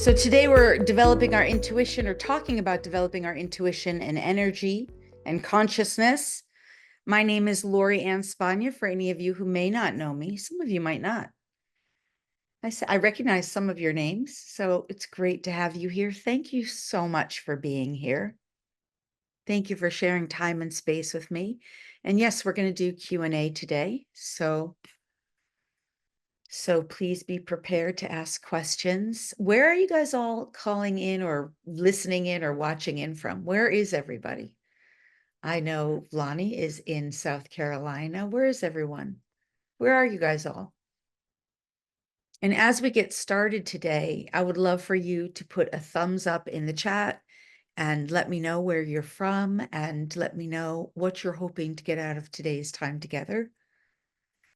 So today we're developing our intuition, or talking about developing our intuition and energy and consciousness. My name is Lori Ann Spagna, for any of you who may not know me. Some of you might not. I recognize some of your names, so it's great to have you here. Thank you so much for being here. Thank you for sharing time and space with me. And yes, we're going to do Q&A today. So please be prepared to ask questions. Where are you guys all calling in or listening in or watching in from? Where is everybody? I know Lonnie is in South Carolina. Where is everyone? Where are you guys all? And as we get started today, I would love for you to put a thumbs up in the chat and let me know where you're from, and let me know what you're hoping to get out of today's time together.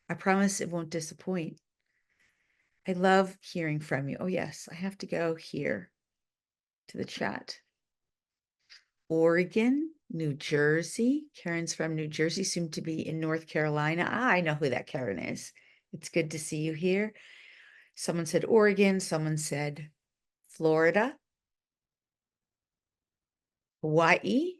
I promise it won't disappoint. I love hearing from you. Oh, yes, I have to go here to the chat. Oregon, New Jersey. Karen's from New Jersey, soon to be in North Carolina. I know who that Karen is. It's good to see you here. Someone said Oregon. Someone said Florida. Hawaii.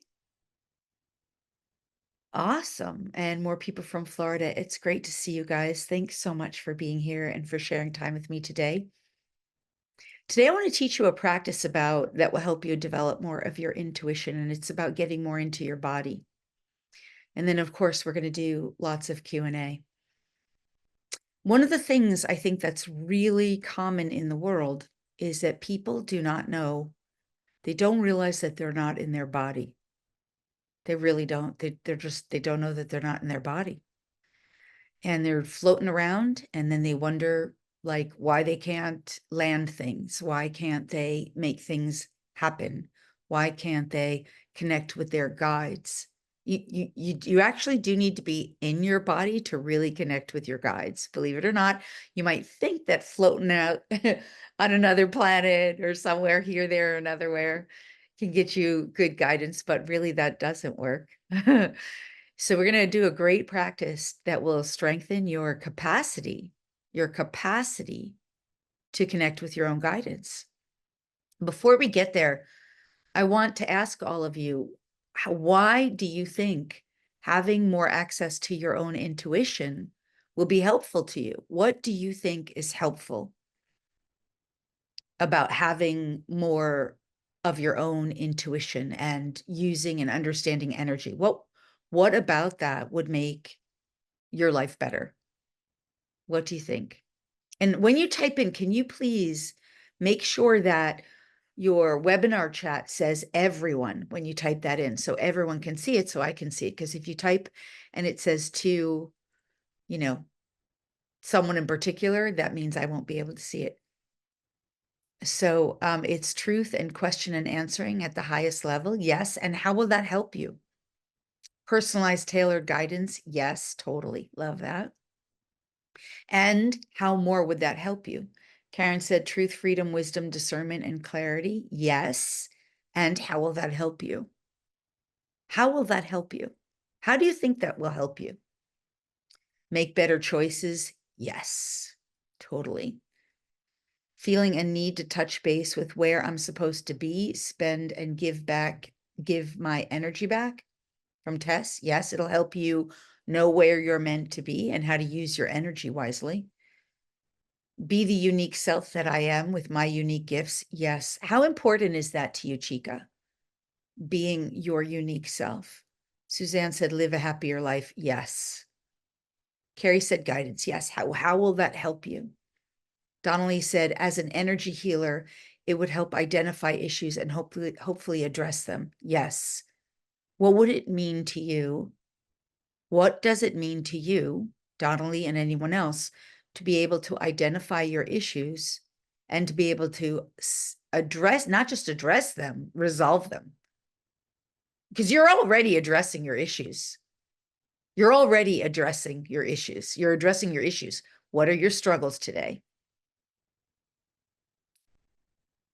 Awesome. And more people from Florida. It's great to see you guys. Thanks so much for being here and for sharing time with me today. Today, I want to teach you a practice that will help you develop more of your intuition, and it's about getting more into your body. And then, of course, we're going to do lots of Q&A. One of the things I think that's really common in the world is that people do not know, they don't realize that they're not in their body. They really don't. They don't know that they're not in their body. And they're floating around, and then they wonder, like, why they can't land things. Why can't they make things happen? Why can't they connect with their guides? You actually do need to be in your body to really connect with your guides. Believe it or not, you might think that floating out on another planet or somewhere here, there, another where can get you good guidance, but really that doesn't work. So we're going to do a great practice that will strengthen your capacity to connect with your own guidance. Before we get there, I want to ask all of you, why do you think having more access to your own intuition will be helpful to you? What do you think is helpful about having more of your own intuition and using and understanding energy? What about that would make your life better? What do you think? And when you type in, can you please make sure that your webinar chat says everyone when you type that in, so everyone can see it, so I can see it? Because if you type and it says to, someone in particular, that means I won't be able to see it. So it's truth and question and answering at the highest level. Yes. And how will that help you? Personalized, tailored guidance. Yes, totally. Love that. And how more would that help you? Karen said truth, freedom, wisdom, discernment, and clarity. Yes. And how will that help you? How will that help you? How do you think that will help you? Make better choices? Yes, totally. Feeling a need to touch base with where I'm supposed to be, spend and give my energy back from Tess. Yes, it'll help you know where you're meant to be and how to use your energy wisely. Be the unique self that I am with my unique gifts. Yes. How important is that to you, Chica? Being your unique self. Suzanne said, live a happier life. Yes. Carrie said, guidance. Yes. How will that help you? Donnelly said, as an energy healer, it would help identify issues and hopefully address them. Yes. What would it mean to you? What does it mean to you, Donnelly and anyone else, to be able to identify your issues and to be able to address, not just address them, resolve them? Because you're already addressing your issues. You're already addressing your issues. You're addressing your issues. What are your struggles today?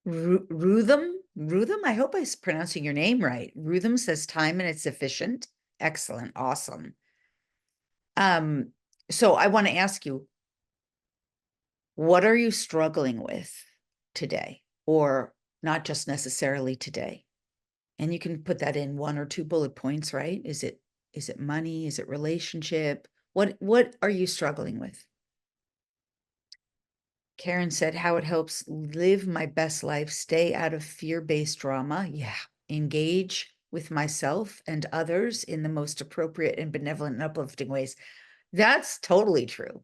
Rutham, I hope I'm pronouncing your name right. Rutham says time and it's efficient. Excellent. Awesome. So I want to ask you, what are you struggling with today? or not just necessarily today. And you can put that in 1 or 2 bullet points, right? Is it money? Is it relationship? What are you struggling with? Karen said how it helps live my best life, stay out of fear-based drama. Yeah. Engage with myself and others in the most appropriate and benevolent and uplifting ways. That's totally true.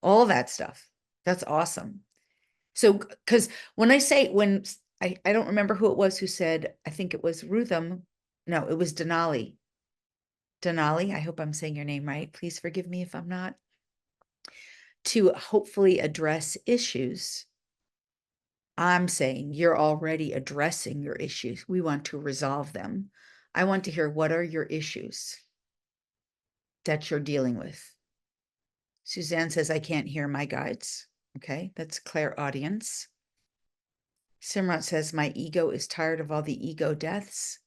All that stuff. That's awesome. So, because when I say, I don't remember who it was who said, I think it was Rutham. No, it was Denali. Denali, I hope I'm saying your name right. Please forgive me if I'm not. To hopefully address issues. I'm saying you're already addressing your issues. We want to resolve them. I want to hear, what are your issues that you're dealing with? Suzanne says, I can't hear my guides. Okay, that's clairaudience. Simrat says, my ego is tired of all the ego deaths.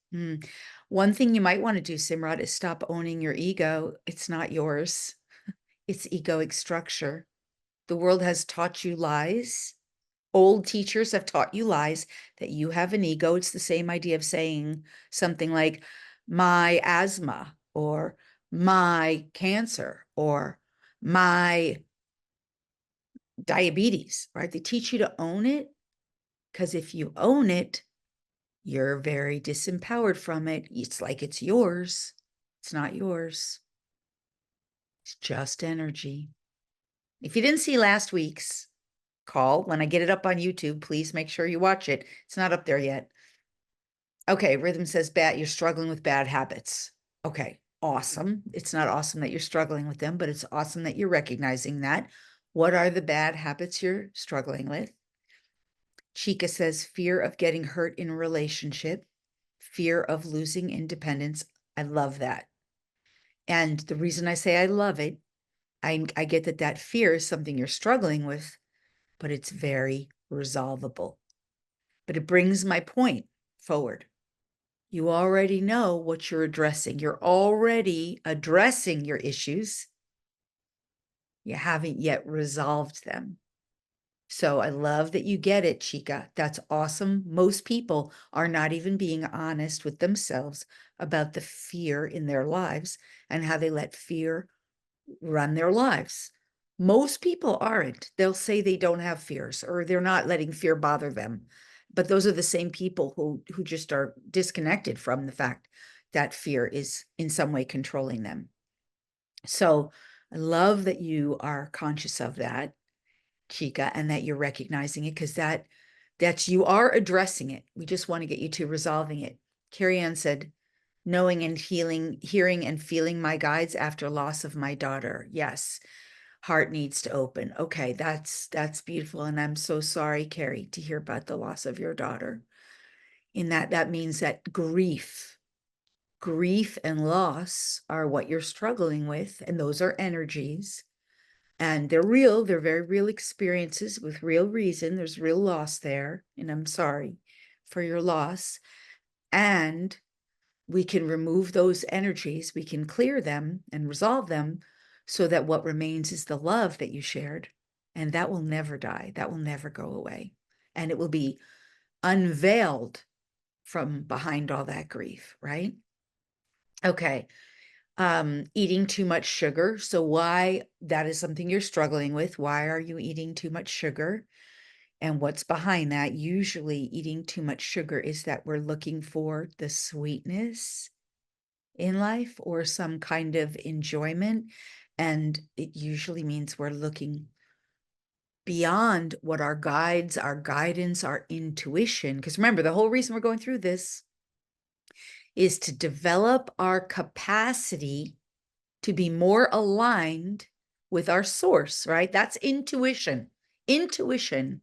One thing you might want to do, Simrat, is stop owning your ego. It's not yours. It's egoic structure. The world has taught you lies. Old teachers have taught you lies that you have an ego. It's the same idea of saying something like my asthma or my cancer or my diabetes, right? They teach you to own it, because if you own it, you're very disempowered from it. It's like it's yours. It's not yours. It's just energy. If you didn't see last week's call, when I get it up on YouTube, please make sure you watch it. It's not up there yet. Okay, Rhythm says, you're struggling with bad habits. Okay, awesome. It's not awesome that you're struggling with them, but it's awesome that you're recognizing that. What are the bad habits you're struggling with? Chica says, fear of getting hurt in a relationship, fear of losing independence. I love that. And the reason I say I love it, I get that fear is something you're struggling with, but it's very resolvable. But it brings my point forward. You already know what you're addressing. You're already addressing your issues. You haven't yet resolved them. So I love that you get it, Chica. That's awesome. Most people are not even being honest with themselves about the fear in their lives and how they let fear run their lives. Most people aren't. They'll say they don't have fears or they're not letting fear bother them. But those are the same people who just are disconnected from the fact that fear is in some way controlling them. So I love that you are conscious of that, Chica, and that you're recognizing it, because that's you are addressing it. We just want to get you to resolving it. Carrie Ann said, knowing and hearing and feeling my guides after loss of my daughter. Yes, heart needs to open. Okay, that's beautiful. And I'm so sorry, Carrie, to hear about the loss of your daughter. In that means that grief and loss are what you're struggling with, and those are energies. And they're real, they're very real experiences with real reason. There's real loss there, and I'm sorry for your loss. And we can remove those energies, we can clear them and resolve them so that what remains is the love that you shared. And that will never die, that will never go away. And it will be unveiled from behind all that grief, right? Okay. Eating too much sugar. So why that is something you're struggling with. Why are you eating too much sugar? And what's behind that? Usually eating too much sugar is that we're looking for the sweetness in life or some kind of enjoyment. And it usually means we're looking beyond what our guides, our guidance, our intuition. Because remember, the whole reason we're going through this is to develop our capacity to be more aligned with our source, right? That's intuition. Intuition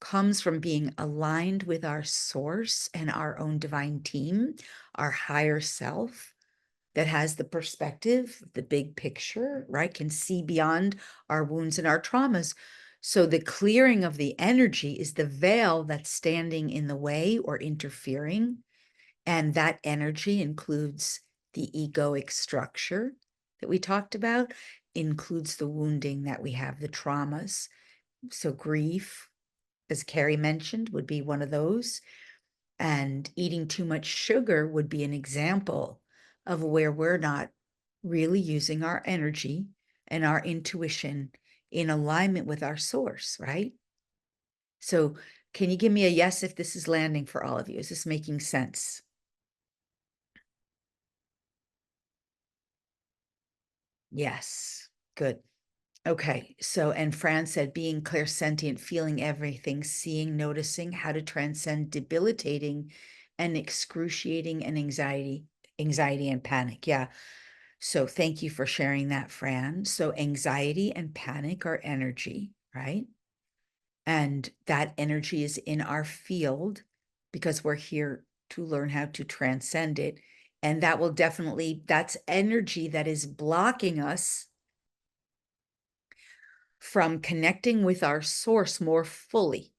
comes from being aligned with our source and our own divine team, our higher self that has the perspective, the big picture, right? Can see beyond our wounds and our traumas. So the clearing of the energy is the veil that's standing in the way or interfering. And that energy includes the egoic structure that we talked about, includes the wounding that we have, the traumas. So grief, as Carrie mentioned, would be one of those. And eating too much sugar would be an example of where we're not really using our energy and our intuition in alignment with our source, right? So can you give me a yes if this is landing for all of you? Is this making sense? Yes, good. Okay, so, and Fran said, being clairsentient, feeling everything, seeing, noticing how to transcend debilitating and excruciating and anxiety and panic. Yeah. So thank you for sharing that, Fran. So anxiety and panic are energy, right? And that energy is in our field because we're here to learn how to transcend it. And that will definitely, that's energy that is blocking us from connecting with our source more fully,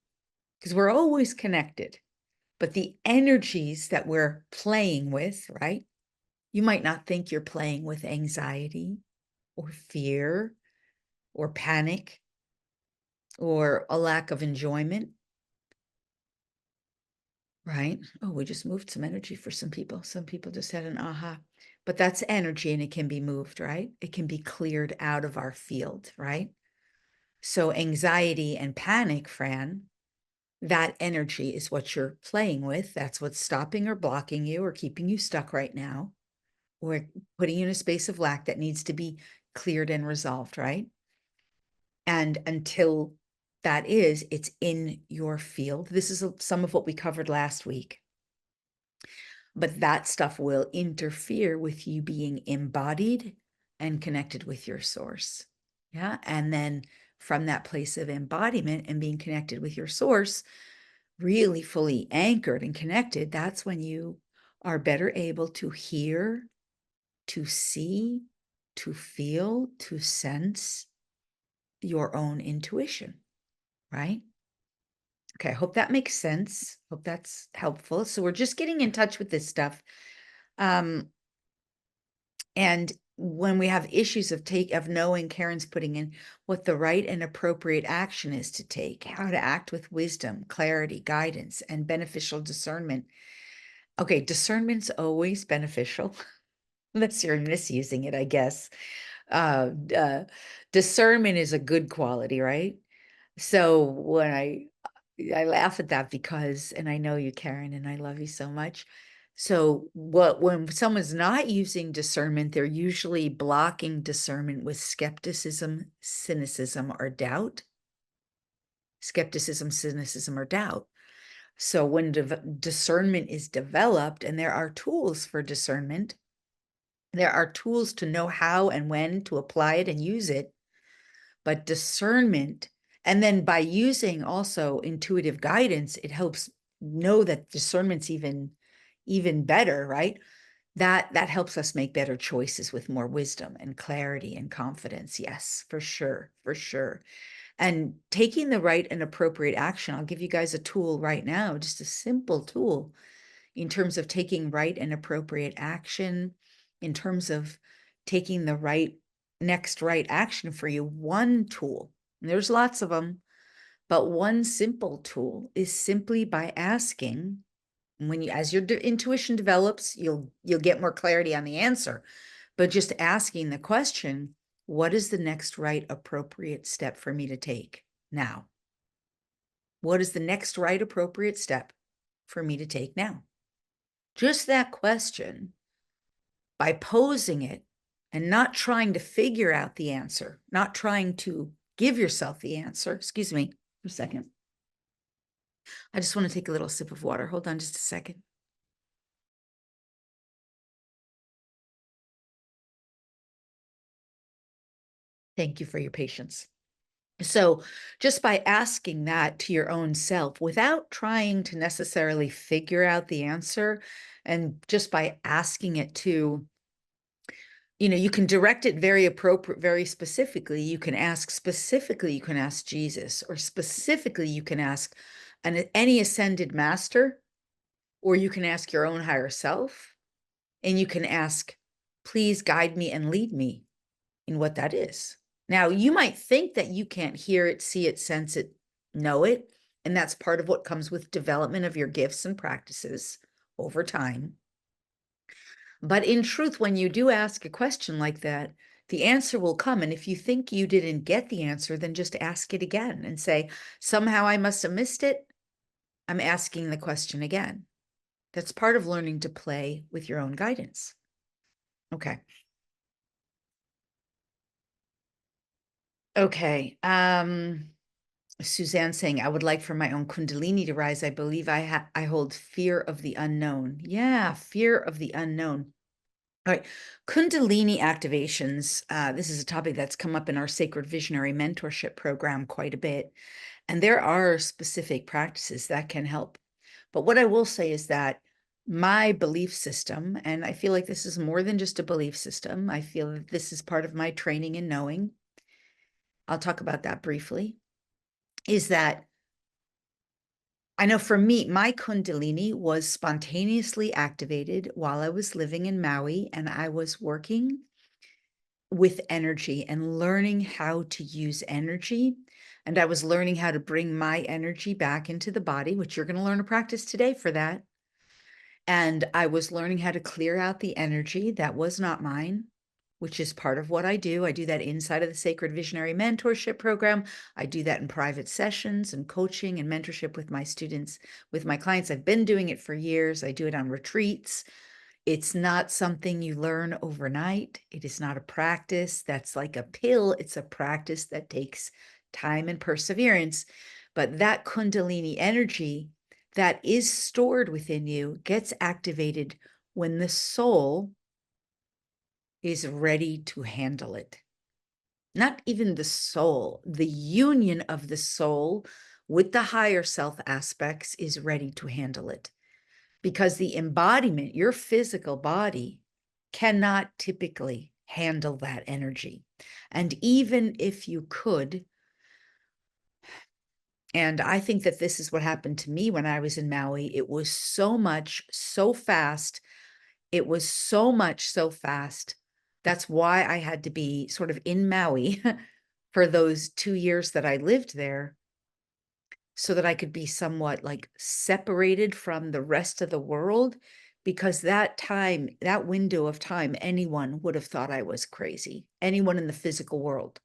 because we're always connected. But the energies that we're playing with, right? You might not think you're playing with anxiety or fear or panic or a lack of enjoyment, right? Oh, we just moved some energy for some people. Some people just had an aha. But that's energy and it can be moved, right? It can be cleared out of our field, right? So anxiety and panic, Fran, that energy is what you're playing with. That's what's stopping or blocking you or keeping you stuck right now, or putting you in a space of lack that needs to be cleared and resolved, right? And until that is, it's in your field. This is some of what we covered last week. But that stuff will interfere with you being embodied and connected with your source. Yeah. And then from that place of embodiment and being connected with your source, really fully anchored and connected, that's when you are better able to hear, to see, to feel, to sense your own intuition, right? Okay, I hope that makes sense. Hope that's helpful. So we're just getting in touch with this stuff. And when we have issues of knowing, Karen's putting in what the right and appropriate action is to take, how to act with wisdom, clarity, guidance, and beneficial discernment. Okay, discernment's always beneficial, unless you're misusing it, I guess. Uh, uh, Discernment is a good quality, right? So when I laugh at that because, and I know you, Karen, and I love you so much. So when someone's not using discernment, they're usually blocking discernment with skepticism, cynicism, or doubt. Skepticism, cynicism, or doubt. So when discernment is developed, and there are tools for discernment, there are tools to know how and when to apply it and use it, but discernment, and then by using also intuitive guidance, it helps know that discernment's even better, right? That helps us make better choices with more wisdom and clarity and confidence. Yes, for sure, for sure. And taking the right and appropriate action, I'll give you guys a tool right now, just a simple tool in terms of taking right and appropriate action, in terms of taking the next right action for you. One tool, and there's lots of them, but one simple tool is simply by asking. As your intuition develops, you'll get more clarity on the answer, but just asking the question, what is the next right appropriate step for me to take now? What is the next right appropriate step for me to take now? Just that question, by posing it and not trying to figure out the answer, not trying to give yourself the answer. Excuse me for a second. I just want to take a little sip of water. Hold on just a second. Thank you for your patience. So just by asking that to your own self without trying to necessarily figure out the answer, and just by asking it to, you can direct it very appropriate, very specifically. You can ask specifically, you can ask Jesus, or specifically, you can ask any ascended master, or you can ask your own higher self, and you can ask, please guide me and lead me in what that is. Now, you might think that you can't hear it, see it, sense it, know it, And that's part of what comes with development of your gifts and practices over time. But in truth, when you do ask a question like that, the answer will come. And if you think you didn't get the answer, then just ask it again and say, somehow I must have missed it. I'm asking the question again. That's part of learning to play with your own guidance. Okay. Okay. Suzanne saying, I would like for my own Kundalini to rise. I believe I hold fear of the unknown. Yeah, fear of the unknown. All right. Kundalini activations. This is a topic that's come up in our Sacred Visionary Mentorship program quite a bit. And there are specific practices that can help. But what I will say is that my belief system, and I feel like this is more than just a belief system, I feel that this is part of my training and knowing. I'll talk about that briefly, is that I know for me, my Kundalini was spontaneously activated while I was living in Maui, and I was working with energy and learning how to use energy. And I was learning how to bring my energy back into the body, which you're going to learn to practice today for that. And I was learning how to clear out the energy that was not mine, which is part of what I do. I do that inside of the Sacred Visionary Mentorship Program. I do that in private sessions and coaching and mentorship with my students, with my clients. I've been doing it for years. I do it on retreats. It's not something you learn overnight. It is not a practice that's like a pill. It's a practice that takes time and perseverance. But that Kundalini energy that is stored within you gets activated when the soul is ready to handle it. Not even the soul, the union of the soul with the higher self aspects is ready to handle it. Because the embodiment, your physical body, cannot typically handle that energy. And even if you could, and I think that this is what happened to me when I was in Maui, it was so much, so fast. It was so much, so fast. That's why I had to be sort of in Maui for those 2 years that I lived there, so that I could be somewhat like separated from the rest of the world, because that time, that window of time, anyone would have thought I was crazy, anyone in the physical world.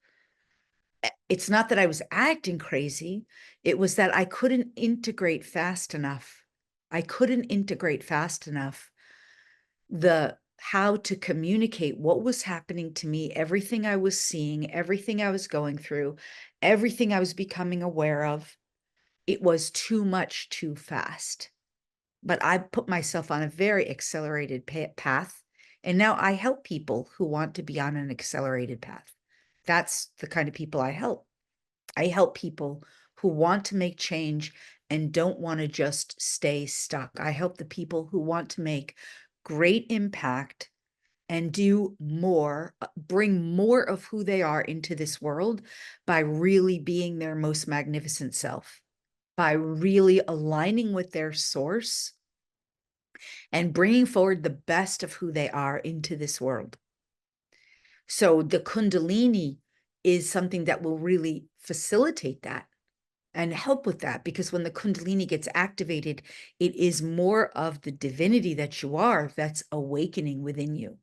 It's not that I was acting crazy, it was that I couldn't integrate fast enough. I couldn't integrate fast enough the how to communicate what was happening to me, everything I was seeing, everything I was going through, everything I was becoming aware of. It was too much too fast. But I put myself on a very accelerated path. And now I help people who want to be on an accelerated path. That's the kind of people I help. I help people who want to make change and don't want to just stay stuck. I help the people who want to make great impact and do more, bring more of who they are into this world by really being their most magnificent self, by really aligning with their source and bringing forward the best of who they are into this world. So the Kundalini is something that will really facilitate that and help with that, because when the Kundalini gets activated, it is more of the divinity that you are that's awakening within you.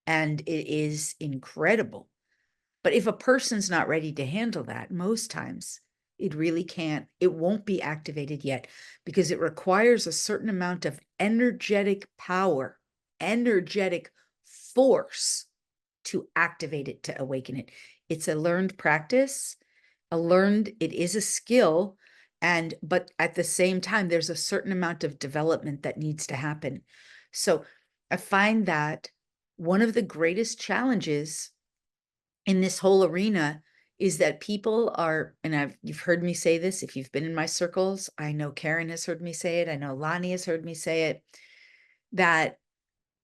And it is incredible. But if a person's not ready to handle that, most times it really can't, it won't be activated yet, because it requires a certain amount of energetic power, energetic force to activate it, to awaken it. It's a learned practice, it is a skill. But at the same time, there's a certain amount of development that needs to happen. So I find that one of the greatest challenges in this whole arena is that people are, and you've heard me say this, if you've been in my circles, I know Karen has heard me say it, I know Lonnie has heard me say it, that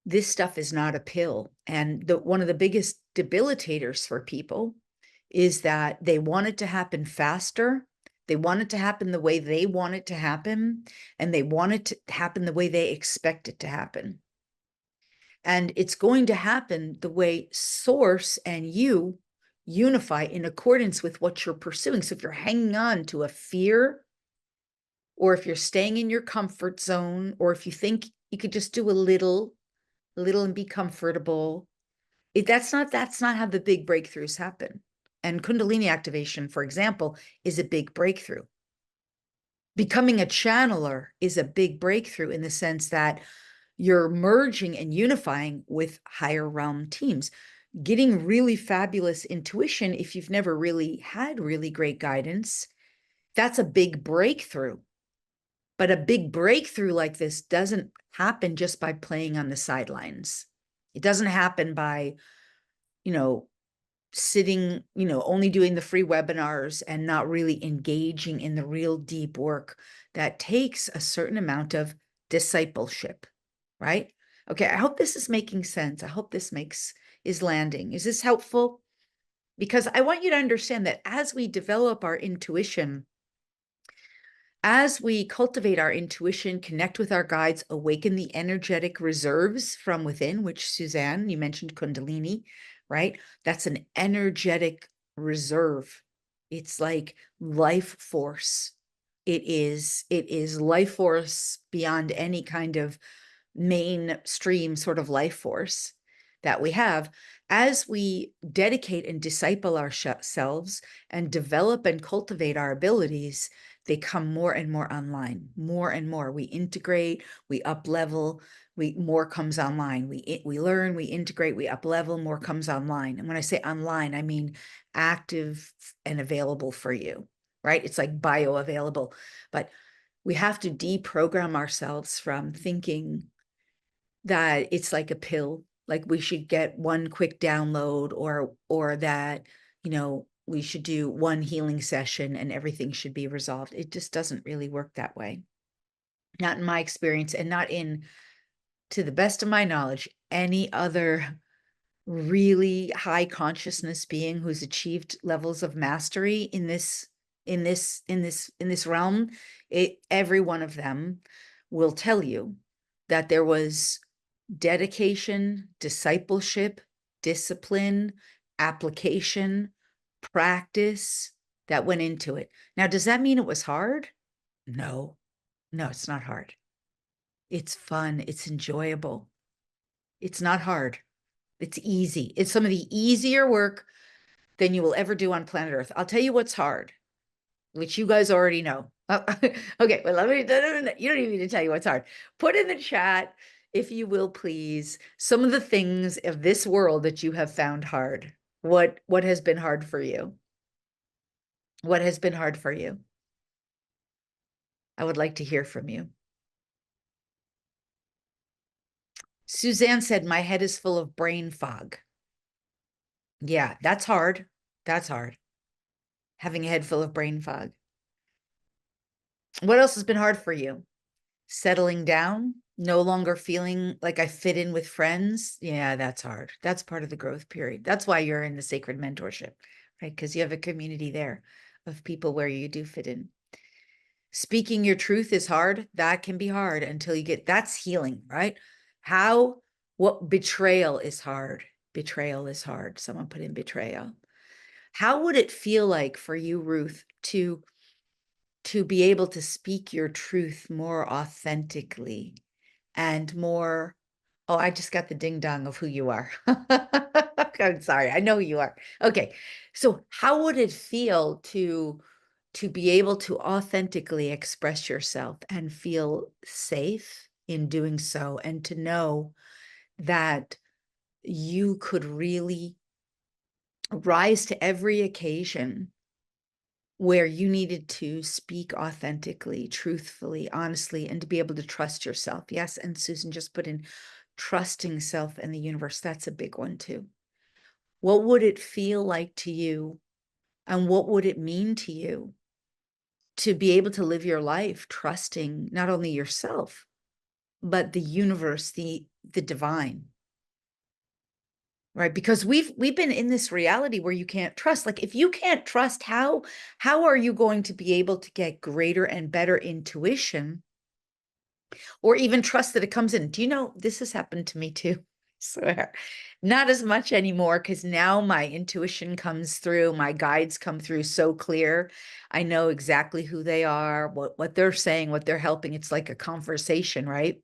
this stuff is not a pill. And one of the biggest debilitators for people is that they want it to happen faster. They want it to happen the way they want it to happen, and they want it to happen the way they expect it to happen. And it's going to happen the way source and you unify in accordance with what you're pursuing. So if you're hanging on to a fear, or if you're staying in your comfort zone, or if you think you could just do a little and be comfortable, that's not how the big breakthroughs happen. And Kundalini activation, for example, is a big breakthrough. Becoming a channeler is a big breakthrough in the sense that you're merging and unifying with higher realm teams. Getting really fabulous intuition, if you've never really had really great guidance, that's a big breakthrough. But a big breakthrough like this doesn't happen just by playing on the sidelines. It doesn't happen by, sitting, only doing the free webinars and not really engaging in the real deep work that takes a certain amount of discipleship, right? Okay, I hope this is making sense. I hope this is landing. Is this helpful? Because I want you to understand that as we develop our intuition, as we cultivate our intuition, connect with our guides, awaken the energetic reserves from within, which Suzanne, you mentioned Kundalini, right? That's an energetic reserve. It's like life force. It is life force beyond any kind of mainstream sort of life force that we have. As we dedicate and disciple ourselves and develop and cultivate our abilities, they come more and more online, more and more. We integrate, we up level, more comes online. We learn, we integrate, we up level, more comes online. And when I say online, I mean active and available for you, right? It's like bioavailable, but we have to deprogram ourselves from thinking that it's like a pill, like we should get one quick download, or that, we should do one healing session and everything should be resolved. It just doesn't really work that way. Not in my experience, and not in, to the best of my knowledge, any other really high consciousness being who's achieved levels of mastery in this realm. Every one of them will tell you that there was dedication, discipleship, discipline, application, practice that went into it. Now, does that mean it was hard? No, it's not hard. It's fun. It's enjoyable. It's not hard. It's easy. It's some of the easier work than you will ever do on planet Earth. I'll tell you what's hard, which you guys already know. Okay, well, let me, no, you don't even need to tell you what's hard. Put in the chat, if you will, please, some of the things of this world that you have found hard. What has been hard for you? What has been hard for you? I would like to hear from you. Suzanne said, my head is full of brain fog. Yeah, that's hard. That's hard. Having a head full of brain fog. What else has been hard for you? Settling down, no longer feeling like I fit in with friends. Yeah, that's hard. That's part of the growth period. That's why you're in the sacred mentorship, right? Because you have a community there of people where you do fit in. Speaking your truth is hard. That can be hard until you get, that's healing, right? What betrayal is hard. Betrayal is hard. Someone put in betrayal. How would it feel like for you, Ruth, to be able to speak your truth more authentically and more, oh, I just got the ding dong of who you are. I'm sorry, I know who you are. Okay, so how would it feel to be able to authentically express yourself and feel safe in doing so, and to know that you could really rise to every occasion where you needed to speak authentically, truthfully, honestly, and to be able to trust yourself? Yes, and Susan just put in trusting self and the universe. That's a big one too. What would it feel like to you, and what would it mean to you to be able to live your life trusting not only yourself, but the universe, the divine? Right, because we've been in this reality where you can't trust. Like, if you can't trust, how are you going to be able to get greater and better intuition, or even trust that it comes in? Do you know, this has happened to me too. swear. Not as much anymore because now my intuition comes through, my guides come through so clear. I know exactly who they are, what they're saying, what they're helping. It's like a conversation, right?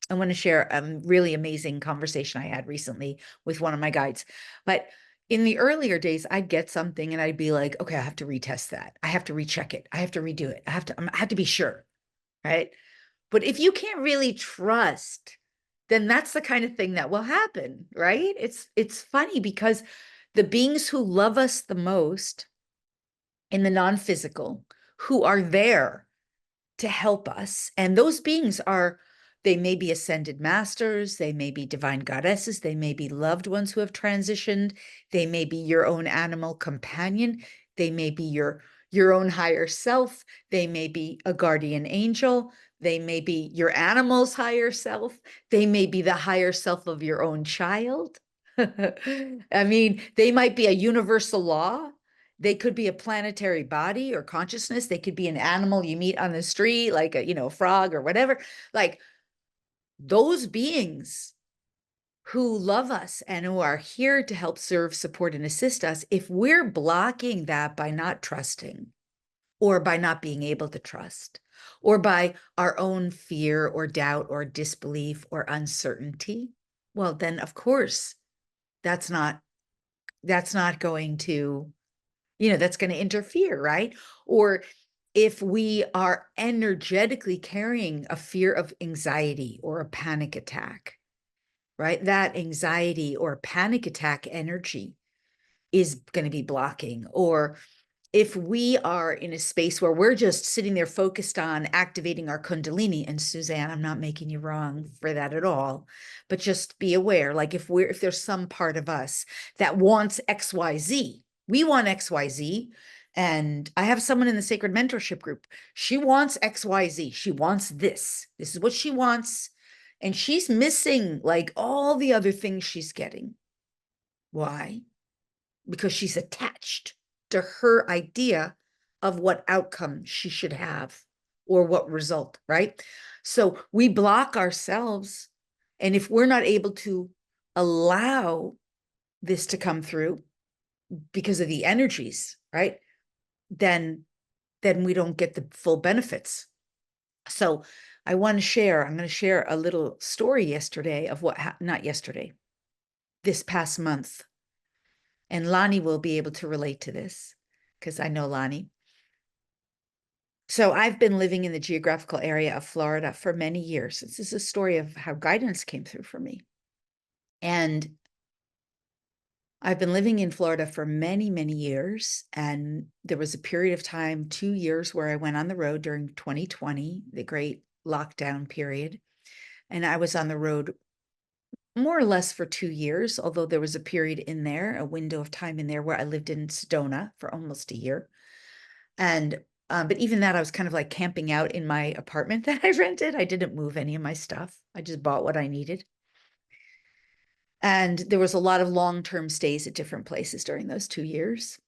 I want to share a really amazing conversation I had recently with one of my guides. But in the earlier days, I'd get something and I'd be like, okay, I have to retest that. I have to recheck it. I have to redo it. I have to be sure, right? But if you can't really trust, then that's the kind of thing that will happen, right? It's funny because the beings who love us the most in the non-physical, who are there to help us. And those beings are, they may be ascended masters, they may be divine goddesses, they may be loved ones who have transitioned, they may be your own animal companion, they may be your own higher self, they may be a guardian angel, they may be your animal's higher self, they may be the higher self of your own child. I mean, they might be a universal law. They could be a planetary body or consciousness. They could be an animal you meet on the street, like a frog or whatever. Like those beings who love us and who are here to help serve, support, and assist us, if we're blocking that by not trusting or by not being able to trust or by our own fear or doubt or disbelief or uncertainty, well, then of course that's not going to, that's going to interfere, right? Or if we are energetically carrying a fear of anxiety or a panic attack, right? That anxiety or panic attack energy is going to be blocking. Or if we are in a space where we're just sitting there focused on activating our Kundalini, and Suzanne, I'm not making you wrong for that at all, but just be aware, like if there's some part of us that wants XYZ, we want XYZ. And I have someone in the Sacred Mentorship group. She wants XYZ. She wants this. This is what she wants. And she's missing like all the other things she's getting. Why? Because she's attached to her idea of what outcome she should have or what result, right? So we block ourselves. And if we're not able to allow this to come through because of the energies, right? Then we don't get the full benefits. So I'm going to share a little story yesterday of what, not yesterday, this past month. And Lonnie will be able to relate to this because I know Lonnie. So I've been living in the geographical area of Florida for many years. This is a story of how guidance came through for me. And I've been living in Florida for many, many years. And there was a period of time, 2 years, where I went on the road during 2020, the great lockdown period. And I was on the road more or less for 2 years, although there was a period in there, a window of time in there where I lived in Sedona for almost a year. And but even that, I was kind of like camping out in my apartment that I rented. I didn't move any of my stuff. I just bought what I needed. And there was a lot of long-term stays at different places during those 2 years.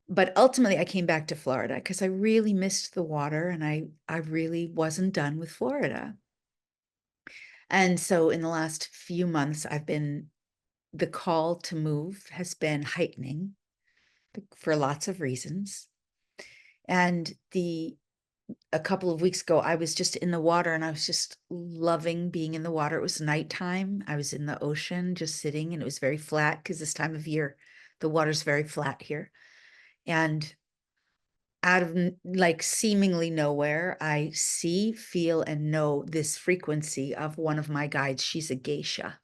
But ultimately, I came back to Florida because I really missed the water and I really wasn't done with Florida. And so in the last few months, the call to move has been heightening for lots of reasons. And a couple of weeks ago, I was just in the water and I was just loving being in the water. It was nighttime. I was in the ocean just sitting and it was very flat because this time of year, the water's very flat here. And out of like seemingly nowhere, I see, feel, and know this frequency of one of my guides. She's a geisha.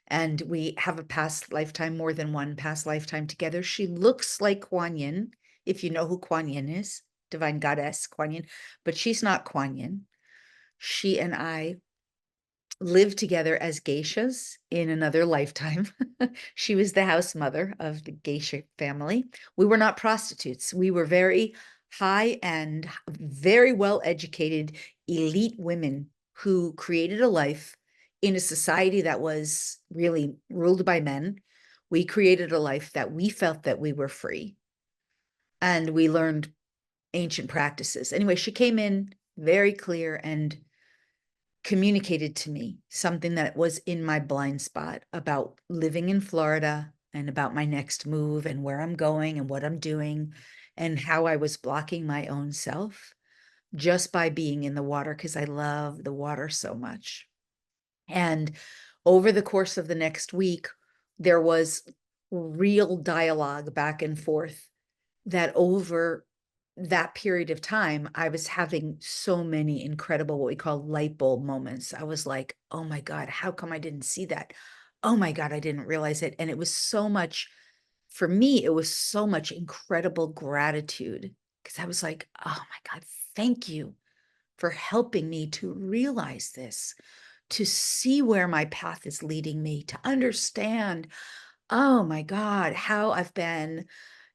And we have a past lifetime, more than one past lifetime together. She looks like Kuan Yin, if you know who Kuan Yin is, divine goddess Kuan Yin, but she's not Kuan Yin. She and I lived together as geishas in another lifetime. She was the house mother of the geisha family. We were not prostitutes. We were very high-end, very well-educated, elite women who created a life in a society that was really ruled by men. We created a life that we felt that we were free. And we learned ancient practices. Anyway, she came in very clear and communicated to me something that was in my blind spot about living in Florida and about my next move and where I'm going and what I'm doing and how I was blocking my own self just by being in the water because I love the water so much. And over the course of the next week, there was real dialogue back and forth that over that period of time, I was having so many incredible, what we call light bulb moments. I was like, oh my God, how come I didn't see that? Oh my God, I didn't realize it. And it was so much, for me, it was so much incredible gratitude because I was like, oh my God, thank you for helping me to realize this, to see where my path is leading me, to understand, oh my God, how I've been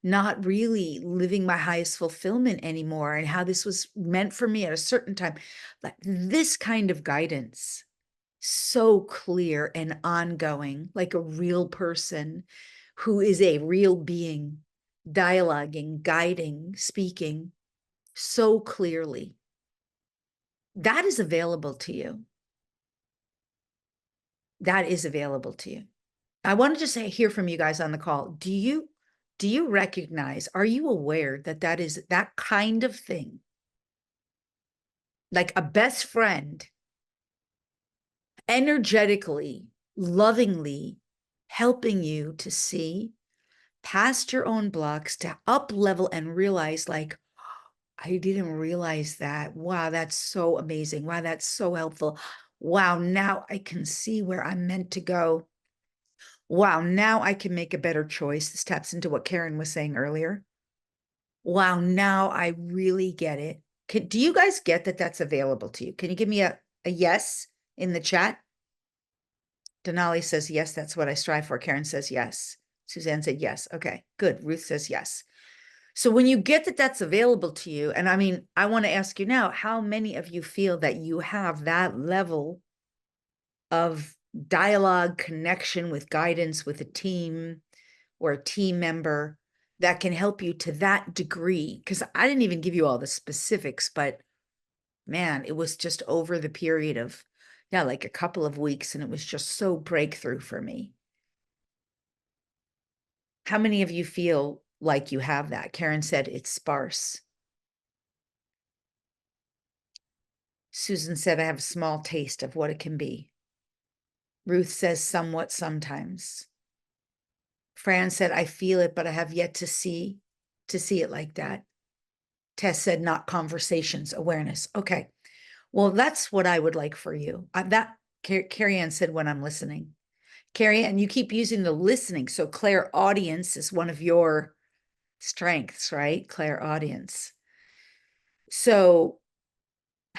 not really living my highest fulfillment anymore and how this was meant for me at a certain time. Like this kind of guidance, so clear and ongoing, like a real person who is a real being, dialoguing, guiding, speaking so clearly. That is available to you. That is available to you. I wanted to say, hear from you guys on the call. Do you recognize, are you aware that that is that kind of thing, like a best friend, energetically, lovingly helping you to see past your own blocks, to up level and realize, like, I didn't realize that. Wow, that's so amazing. Wow, that's so helpful. Wow, now I can see where I'm meant to go. Wow, now I can make a better choice. This taps into what Karen was saying earlier. Wow, now I really get it. Do you guys get that that's available to you? Can you give me a yes in the chat? Denali says, yes, that's what I strive for. Karen says, yes. Suzanne said, yes. Okay, good. Ruth says, yes. So when you get that that's available to you, and I mean, I want to ask you now, how many of you feel that you have that level of dialogue, connection with guidance with a team or a team member that can help you to that degree? Because I didn't even give you all the specifics, but man, it was just over the period of, yeah, like a couple of weeks, and it was just so breakthrough for me. How many of you feel like you have that? Karen said it's sparse. Susan said, I have a small taste of what it can be. Ruth says, somewhat sometimes. Fran said, I feel it, but I have yet to see it like that. Tess said, not conversations, awareness. Okay. Well, that's what I would like for you. Carrie Ann said, when I'm listening. Carrie Ann, you keep using the listening. So clairaudience is one of your strengths, right? Clairaudience. So,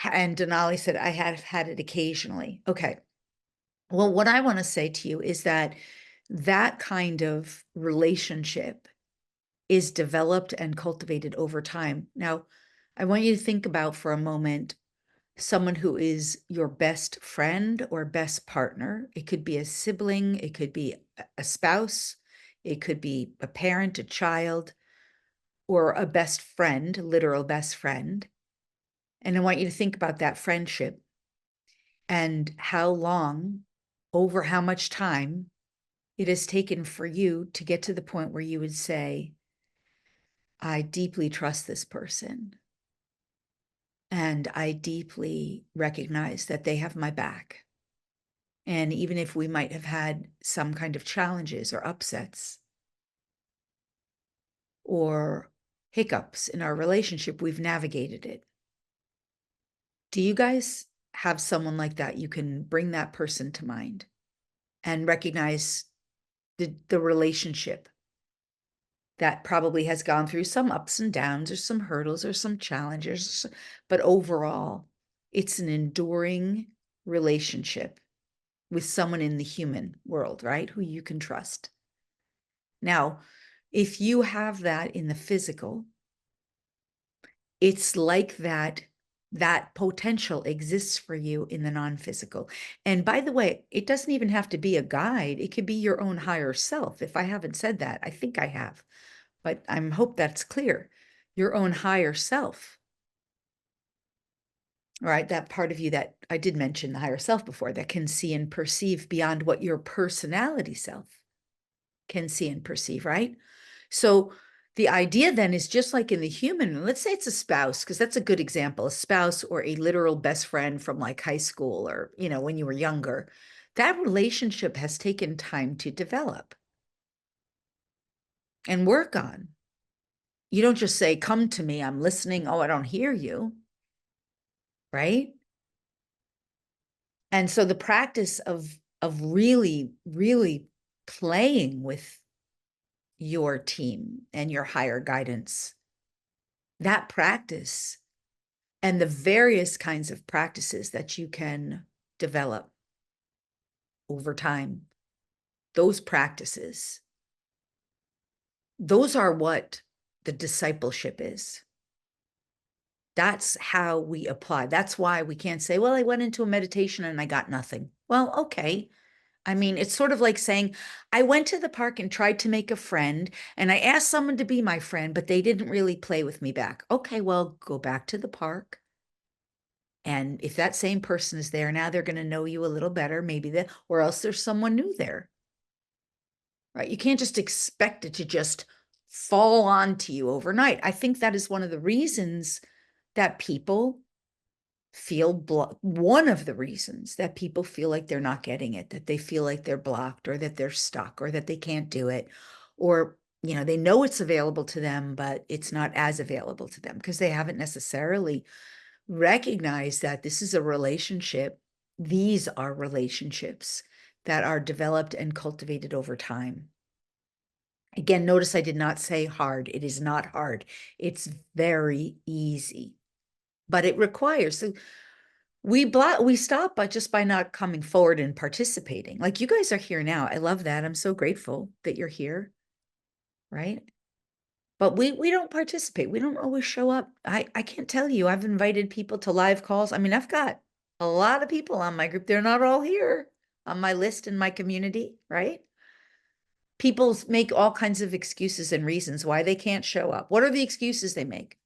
and Denali said, I have had it occasionally. Okay. Well, what I want to say to you is that that kind of relationship is developed and cultivated over time. Now, I want you to think about for a moment someone who is your best friend or best partner. It could be a sibling, it could be a spouse, it could be a parent, a child, or a best friend, literal best friend. And I want you to think about that friendship and how long, over how much time it has taken for you to get to the point where you would say, I deeply trust this person. And I deeply recognize that they have my back. And even if we might have had some kind of challenges or upsets or hiccups in our relationship, we've navigated it. Do you guys have someone like that? You can bring that person to mind and recognize the relationship that probably has gone through some ups and downs or some hurdles or some challenges, but overall, it's an enduring relationship with someone in the human world, right? Who you can trust. Now, if you have that in the physical, it's like that potential exists for you in the non-physical. And by the way, it doesn't even have to be a guide. It could be your own higher self. If I haven't said that, I think I have, but I hope that's clear. Your own higher self right? That part of you that I did mention, the higher self before, that can see and perceive beyond what your personality self can see and perceive, right? So the idea then is just like in the human, let's say it's a spouse, because that's a good example, a spouse or a literal best friend from like high school or, when you were younger, that relationship has taken time to develop and work on. You don't just say, come to me, I'm listening. Oh, I don't hear you, right? And so the practice of really, really playing with your team and your higher guidance, that practice and the various kinds of practices that you can develop over time, those practices, those are what the discipleship is. That's how we apply. That's why we can't say, well, I went into a meditation and I got nothing. Well, okay. I mean, it's sort of like saying, I went to the park and tried to make a friend, and I asked someone to be my friend, but they didn't really play with me back. Okay, well, go back to the park. And if that same person is there now, they're going to know you a little better, or else there's someone new there, right? You can't just expect it to just fall onto you overnight. I think that is one of the reasons that people one of the reasons that people feel like they're not getting it, that they feel like they're blocked or that they're stuck or that they can't do it, or they know it's available to them, but it's not as available to them because they haven't necessarily recognized that this is a relationship. These are relationships that are developed and cultivated over time. Again, notice I did not say hard. It is not hard. It's very easy, but it requires. So we stop by not coming forward and participating. Like you guys are here now. I love that. I'm so grateful that you're here, right? But we don't participate. We don't always show up. I can't tell you. I've invited people to live calls. I mean, I've got a lot of people on my group. They're not all here on my list in my community, right? People make all kinds of excuses and reasons why they can't show up. What are the excuses they make?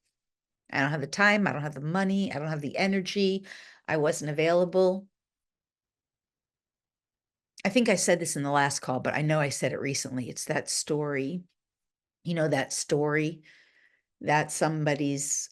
I don't have the time. I don't have the money. I don't have the energy. I wasn't available. I think I said this in the last call, but I know I said it recently. It's that story, that story that somebody's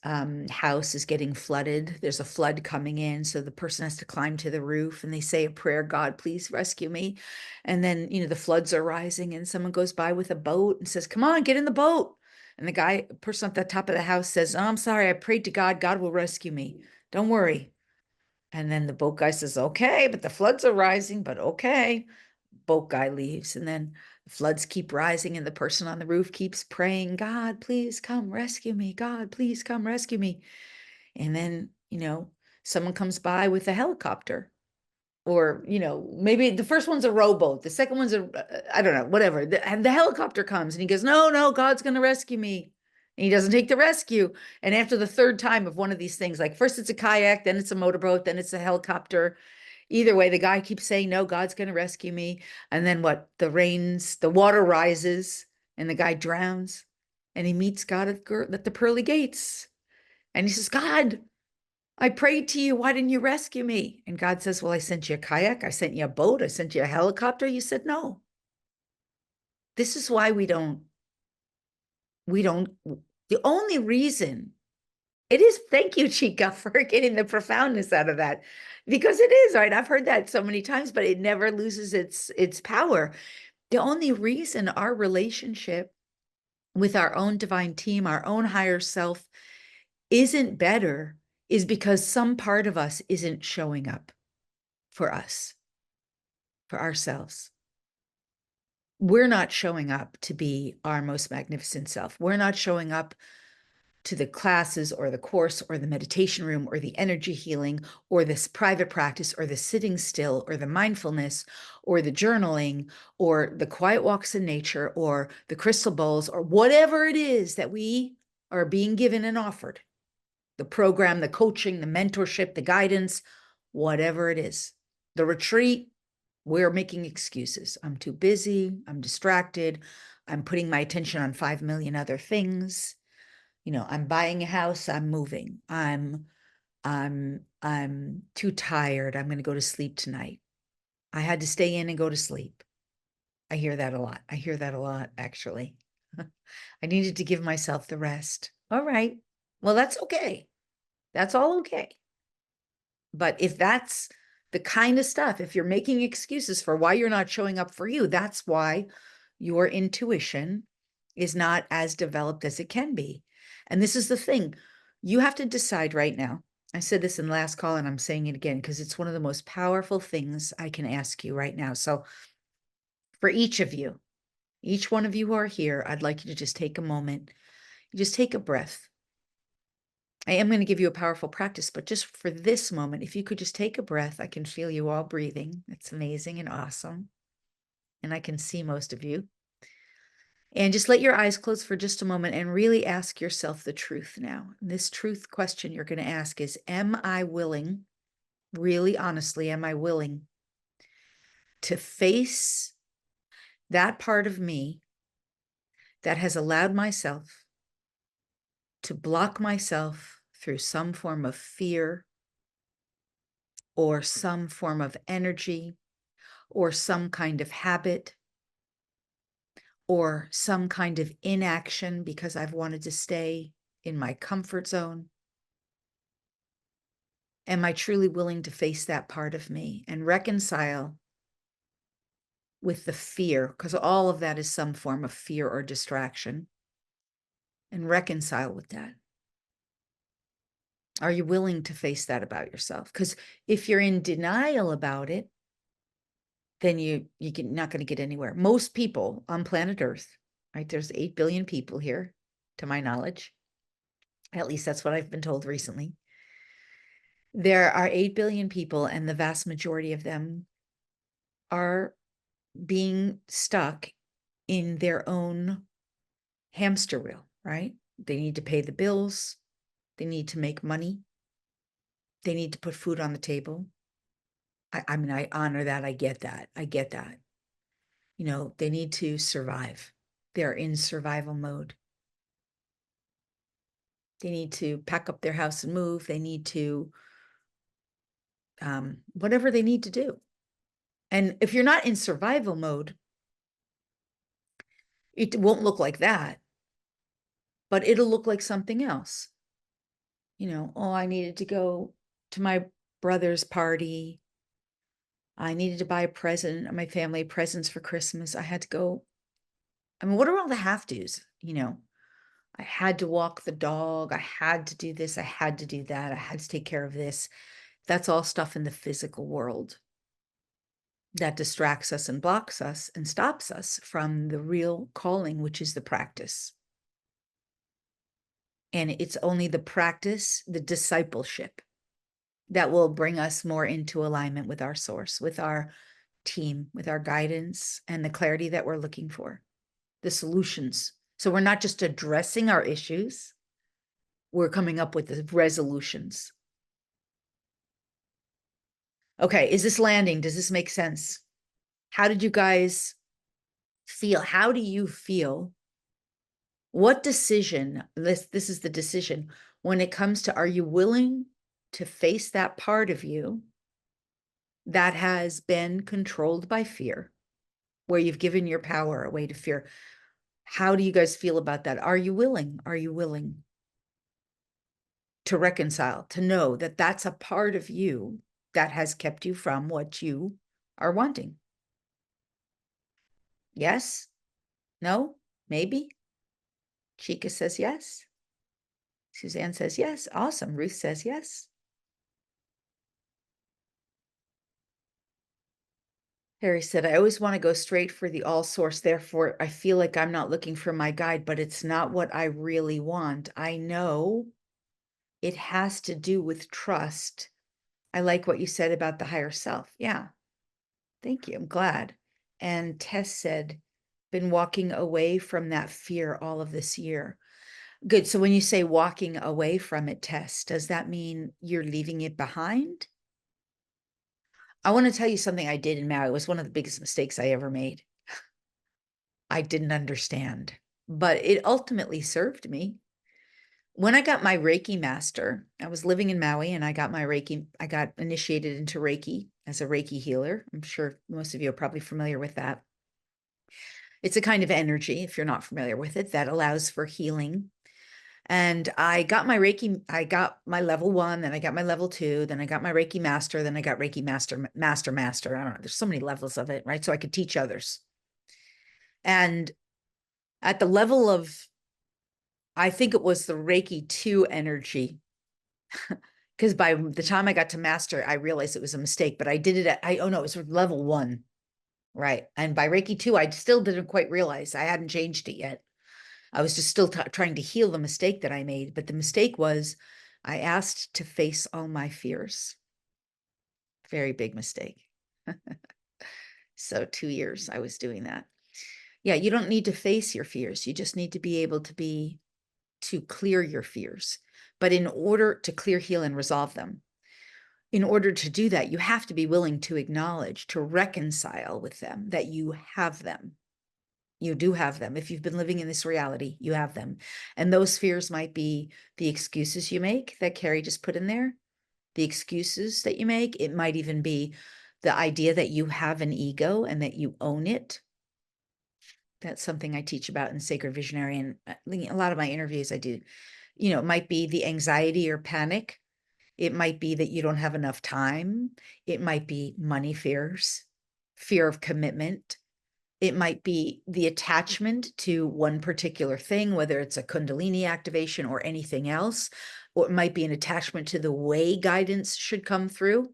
house is getting flooded. There's a flood coming in. So the person has to climb to the roof and they say a prayer, God, please rescue me. And then, the floods are rising and someone goes by with a boat and says, come on, get in the boat. And the person at the top of the house says, oh, I'm sorry, I prayed to God, God will rescue me. Don't worry. And then the boat guy says, okay, but the floods are rising, but okay. Boat guy leaves. And then the floods keep rising and the person on the roof keeps praying, God, please come rescue me. God, please come rescue me. And then, someone comes by with a helicopter or, maybe the first one's a rowboat. The second one's I don't know, whatever. And the helicopter comes and he goes, no, no, God's going to rescue me. And he doesn't take the rescue. And after the third time of one of these things, like first it's a kayak, then it's a motorboat, then it's a helicopter. Either way, the guy keeps saying, no, God's going to rescue me. And then what? The water rises and the guy drowns and he meets God at the pearly gates. And he says, God, I prayed to you. Why didn't you rescue me? And God says, well, I sent you a kayak. I sent you a boat. I sent you a helicopter. You said no. This is why the only reason it is, thank you, Chica, for getting the profoundness out of that, because it is, right? I've heard that so many times, but it never loses its power. The only reason our relationship with our own divine team, our own higher self isn't better is because some part of us isn't showing up for us, for ourselves. We're not showing up to be our most magnificent self. We're not showing up to the classes or the course or the meditation room or the energy healing or this private practice or the sitting still or the mindfulness or the journaling or the quiet walks in nature or the crystal bowls or whatever it is that we are being given and offered, the program, the coaching, the mentorship, the guidance, whatever it is, the retreat. We're making excuses. I'm too busy. I'm distracted. I'm putting my attention on 5 million other things. I'm buying a house, I'm moving, I'm I'm too tired. I'm going to go to sleep tonight. I had to stay in and go to sleep. I hear that a lot. I hear that a lot, actually. I needed to give myself the rest. All right. Well, that's okay. That's all okay. But if that's the kind of stuff, if you're making excuses for why you're not showing up for you, that's why your intuition is not as developed as it can be. And this is the thing. You have to decide right now. I said this in the last call and I'm saying it again because it's one of the most powerful things I can ask you right now. So for each of you, each one of you who are here, I'd like you to just take a moment, just take a breath. I am going to give you a powerful practice, but just for this moment, if you could just take a breath, I can feel you all breathing. It's amazing and awesome. And I can see most of you. And just let your eyes close for just a moment and really ask yourself the truth now. And this truth question you're going to ask is, am I willing, really honestly, am I willing to face that part of me that has allowed myself to block myself through some form of fear or some form of energy or some kind of habit or some kind of inaction because I've wanted to stay in my comfort zone? Am I truly willing to face that part of me and reconcile with the fear? Because all of that is some form of fear or distraction, and reconcile with that. Are you willing to face that about yourself? Because if you're in denial about it, then you're not going to get anywhere. Most people on planet Earth, right? There's 8 billion people here, to my knowledge. At least that's what I've been told recently. There are 8 billion people, and the vast majority of them are being stuck in their own hamster wheel, right? They need to pay the bills. They need to make money. They need to put food on the table. I mean, I honor that. I get that. I get that. You know, they need to survive. They're in survival mode. They need to pack up their house and move. They need to, whatever they need to do. And if you're not in survival mode, it won't look like that, but it'll look like something else. You know, oh, I needed to go to my brother's party. I needed to buy a present, my family presents for Christmas. I had to go. I mean, what are all the have-tos? You know, I had to walk the dog. I had to do this. I had to do that. I had to take care of this. That's all stuff in the physical world that distracts us and blocks us and stops us from the real calling, which is the practice. And it's only the practice, the discipleship, that will bring us more into alignment with our source, with our team, with our guidance, and the clarity that we're looking for, the solutions. So we're not just addressing our issues, we're coming up with the resolutions. Okay, is this landing? Does this make sense? How did you guys feel? How do you feel? What decision, this is the decision, when it comes to, are you willing to face that part of you that has been controlled by fear, where you've given your power away to fear? How do you guys feel about that? Are you willing? Are you willing to reconcile, to know that that's a part of you that has kept you from what you are wanting? Yes? No? Maybe? Chica says yes. Suzanne says yes. Awesome. Ruth says yes. Harry said, I always want to go straight for the all source. Therefore, I feel like I'm not looking for my guide, but it's not what I really want. I know it has to do with trust. I like what you said about the higher self. Yeah. Thank you. I'm glad. And Tess said, been walking away from that fear all of this year. Good. So when you say walking away from it, Tess, does that mean you're leaving it behind? I want to tell you something I did in Maui. It was one of the biggest mistakes I ever made. I didn't understand, but it ultimately served me. When I got my Reiki master, I was living in Maui and I got my Reiki, I got initiated into Reiki as a Reiki healer. I'm sure most of you are probably familiar with that. It's a kind of energy, if you're not familiar with it, that allows for healing. And I got my Reiki, I got my level 1, then I got my level 2, then I got my Reiki master, then I got Reiki master. I don't know. There's so many levels of it, right? So I could teach others. And at the level of, I think it was the Reiki 2 energy, because by the time I got to master, I realized it was a mistake, but I did it oh no, it was level 1. Right. And by Reiki 2, I still didn't quite realize I hadn't changed it yet. I was just still trying to heal the mistake that I made. But the mistake was I asked to face all my fears. Very big mistake. So 2 years I was doing that. Yeah, you don't need to face your fears. You just need to be able to clear your fears. But in order to clear, heal, and resolve them, in order to do that, you have to be willing to acknowledge, to reconcile with them that you have them. You do have them. If you've been living in this reality, you have them. And those fears might be the excuses you make that Carrie just put in there, the excuses that you make. It might even be the idea that you have an ego and that you own it. That's something I teach about in Sacred Visionary. And a lot of my interviews I do, it might be the anxiety or panic. It might be that you don't have enough time. It might be money fears, fear of commitment. It might be the attachment to one particular thing, whether it's a Kundalini activation or anything else, or it might be an attachment to the way guidance should come through.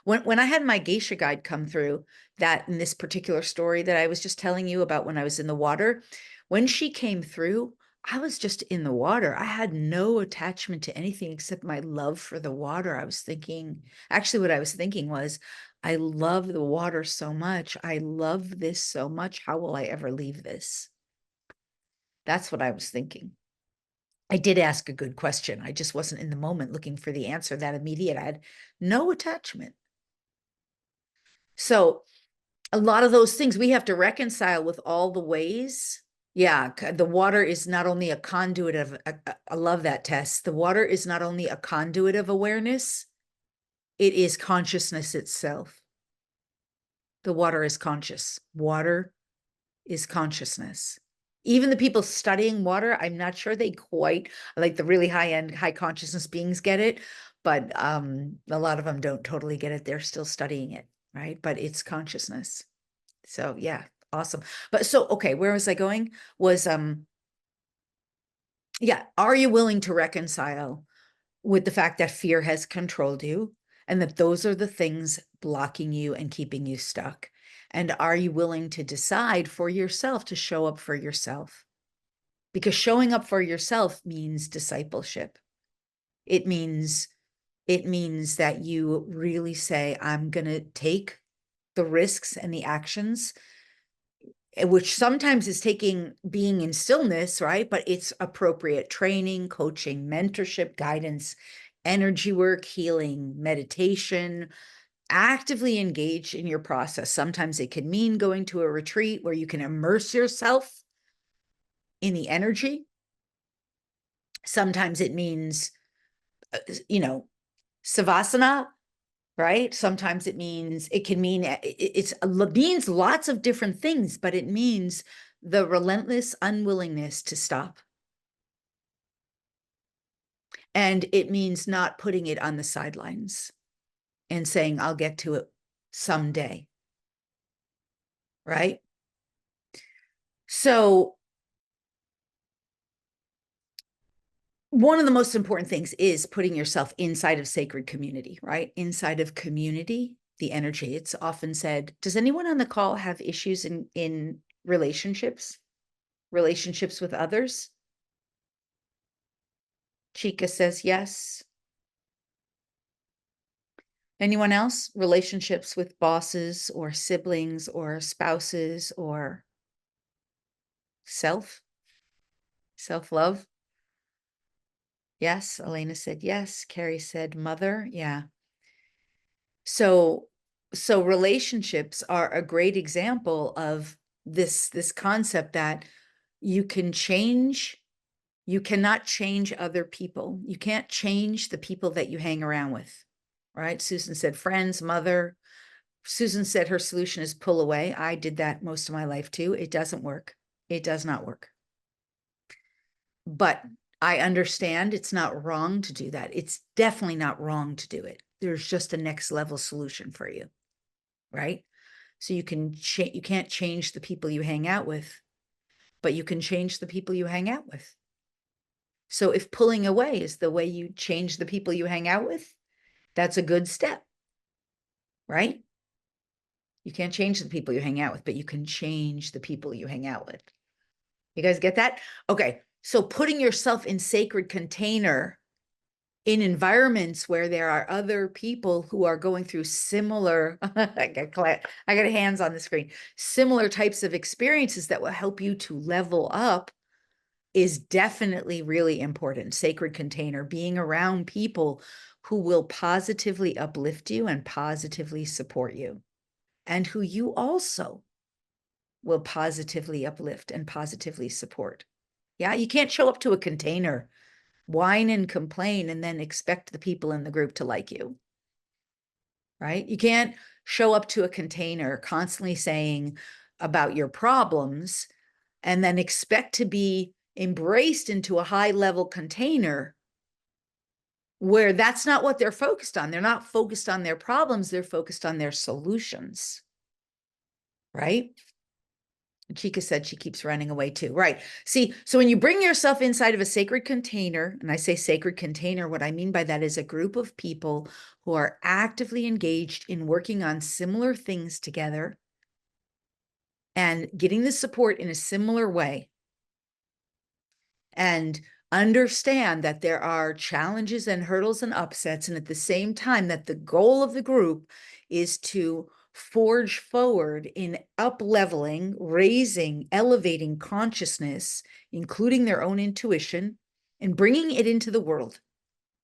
When I had my geisha guide come through, that in this particular story that I was just telling you about when I was in the water, when she came through, I was just in the water. I had no attachment to anything except my love for the water. I was thinking, actually, what I was thinking was, I love the water so much. I love this so much. How will I ever leave this? That's what I was thinking. I did ask a good question. I just wasn't in the moment looking for the answer that immediate. I had no attachment. So a lot of those things we have to reconcile with all the ways. Yeah, the water is not only a conduit of, I love that test. The water is not only a conduit of awareness, it is consciousness itself. The water is conscious. Water is consciousness. Even the people studying water, I'm not sure they quite, like the really high-end, high consciousness beings get it, but a lot of them don't totally get it. They're still studying it, right? But it's consciousness. So yeah, awesome. But so, okay, where was I going? Was, yeah, are you willing to reconcile with the fact that fear has controlled you and that those are the things blocking you and keeping you stuck? And are you willing to decide for yourself to show up for yourself? Because showing up for yourself means discipleship. It means that you really say, I'm going to take the risks and the actions, which sometimes is being in stillness, right? But it's appropriate training, coaching, mentorship, guidance, energy work, healing, meditation, actively engage in your process. Sometimes it can mean going to a retreat where you can immerse yourself in the energy. Sometimes it means, savasana, right? Sometimes it can mean, it means lots of different things, but it means the relentless unwillingness to stop. And it means not putting it on the sidelines and saying, I'll get to it someday, right? So one of the most important things is putting yourself inside of sacred community, right? Inside of community, the energy. It's often said, does anyone on the call have issues in relationships with others? Chica says yes. Anyone else? Relationships with bosses or siblings or spouses or self-love? Yes. Elena said yes. Carrie said mother. Yeah. So relationships are a great example of this concept that you can change You cannot change other people. You can't change the people that you hang around with, right? Susan said friends, mother. Susan said her solution is pull away. I did that most of my life too. It doesn't work. It does not work. But I understand it's not wrong to do that. It's definitely not wrong to do it. There's just a next level solution for you, right? So you can't change the people you hang out with, but you can change the people you hang out with. So if pulling away is the way you change the people you hang out with, that's a good step, right? You can't change the people you hang out with, but you can change the people you hang out with. You guys get that? Okay. So putting yourself in sacred container in environments where there are other people who are going through similar, I got hands on the screen, similar types of experiences that will help you to level up is definitely really important. Sacred container, being around people who will positively uplift you and positively support you, and who you also will positively uplift and positively support. Yeah, you can't show up to a container, whine and complain, and then expect the people in the group to like you, right? You can't show up to a container constantly saying about your problems and then expect to be embraced into a high level container where that's not what they're focused on. They're not focused on their problems. They're focused on their solutions, right? Chica said she keeps running away too. Right. See, so when you bring yourself inside of a sacred container, and I say sacred container, what I mean by that is a group of people who are actively engaged in working on similar things together and getting the support in a similar way, and understand that there are challenges and hurdles and upsets, and at the same time that the goal of the group is to forge forward in up-leveling, raising, elevating consciousness, including their own intuition, and bringing it into the world.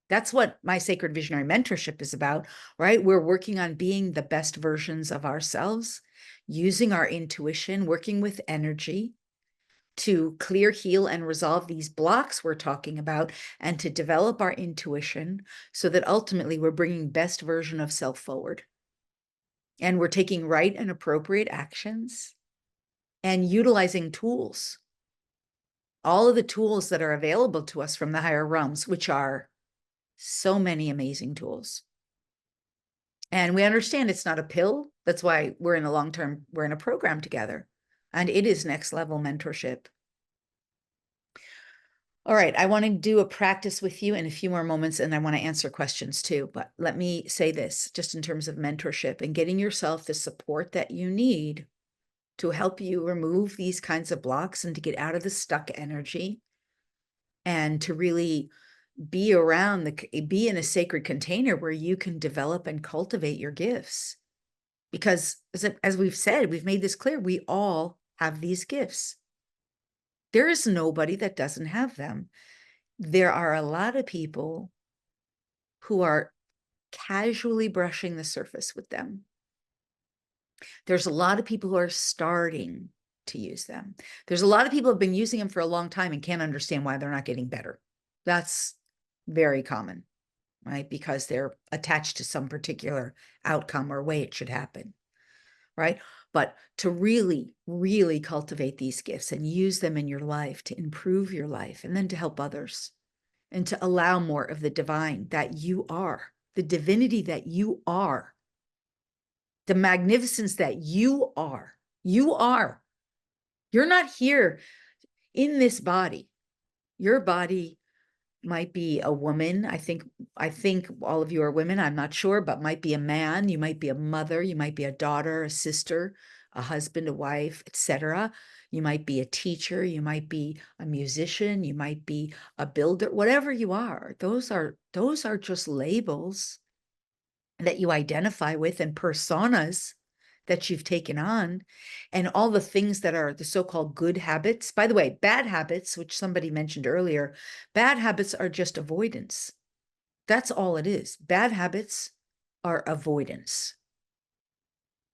That's what my Sacred Visionary Mentorship is about, right? We're working on being the best versions of ourselves, using our intuition, working with energy to clear, heal, and resolve these blocks we're talking about, and to develop our intuition so that ultimately we're bringing best version of self forward. And we're taking right and appropriate actions and utilizing tools, all of the tools that are available to us from the higher realms, which are so many amazing tools. And we understand it's not a pill. That's why we're in a program together. And it is next level mentorship. All right, I want to do a practice with you in a few more moments, and I want to answer questions too. But let me say this, just in terms of mentorship and getting yourself the support that you need to help you remove these kinds of blocks and to get out of the stuck energy and to really be in a sacred container where you can develop and cultivate your gifts. Because as we've said, we've made this clear, we all have these gifts. There is nobody that doesn't have them. There are a lot of people who are casually brushing the surface with them. There's a lot of people who are starting to use them. There's a lot of people who have been using them for a long time and can't understand why they're not getting better. That's very common, right? Because they're attached to some particular outcome or way it should happen, right? But to really, really cultivate these gifts and use them in your life to improve your life and then to help others, and to allow more of the divine that you are, the divinity that you are, the magnificence that you are. You are. You're not here in this body. Your body might be a woman. I think all of you are women. I'm not sure, but might be a man. You might be a mother. You might be a daughter, a sister, a husband, a wife, etc. You might be a teacher. You might be a musician. You might be a builder. Whatever you are, those are just labels that you identify with and personas that you've taken on, and all the things that are the so-called good habits. By the way, bad habits, which somebody mentioned earlier, bad habits are just avoidance. That's all it is. Bad habits are avoidance.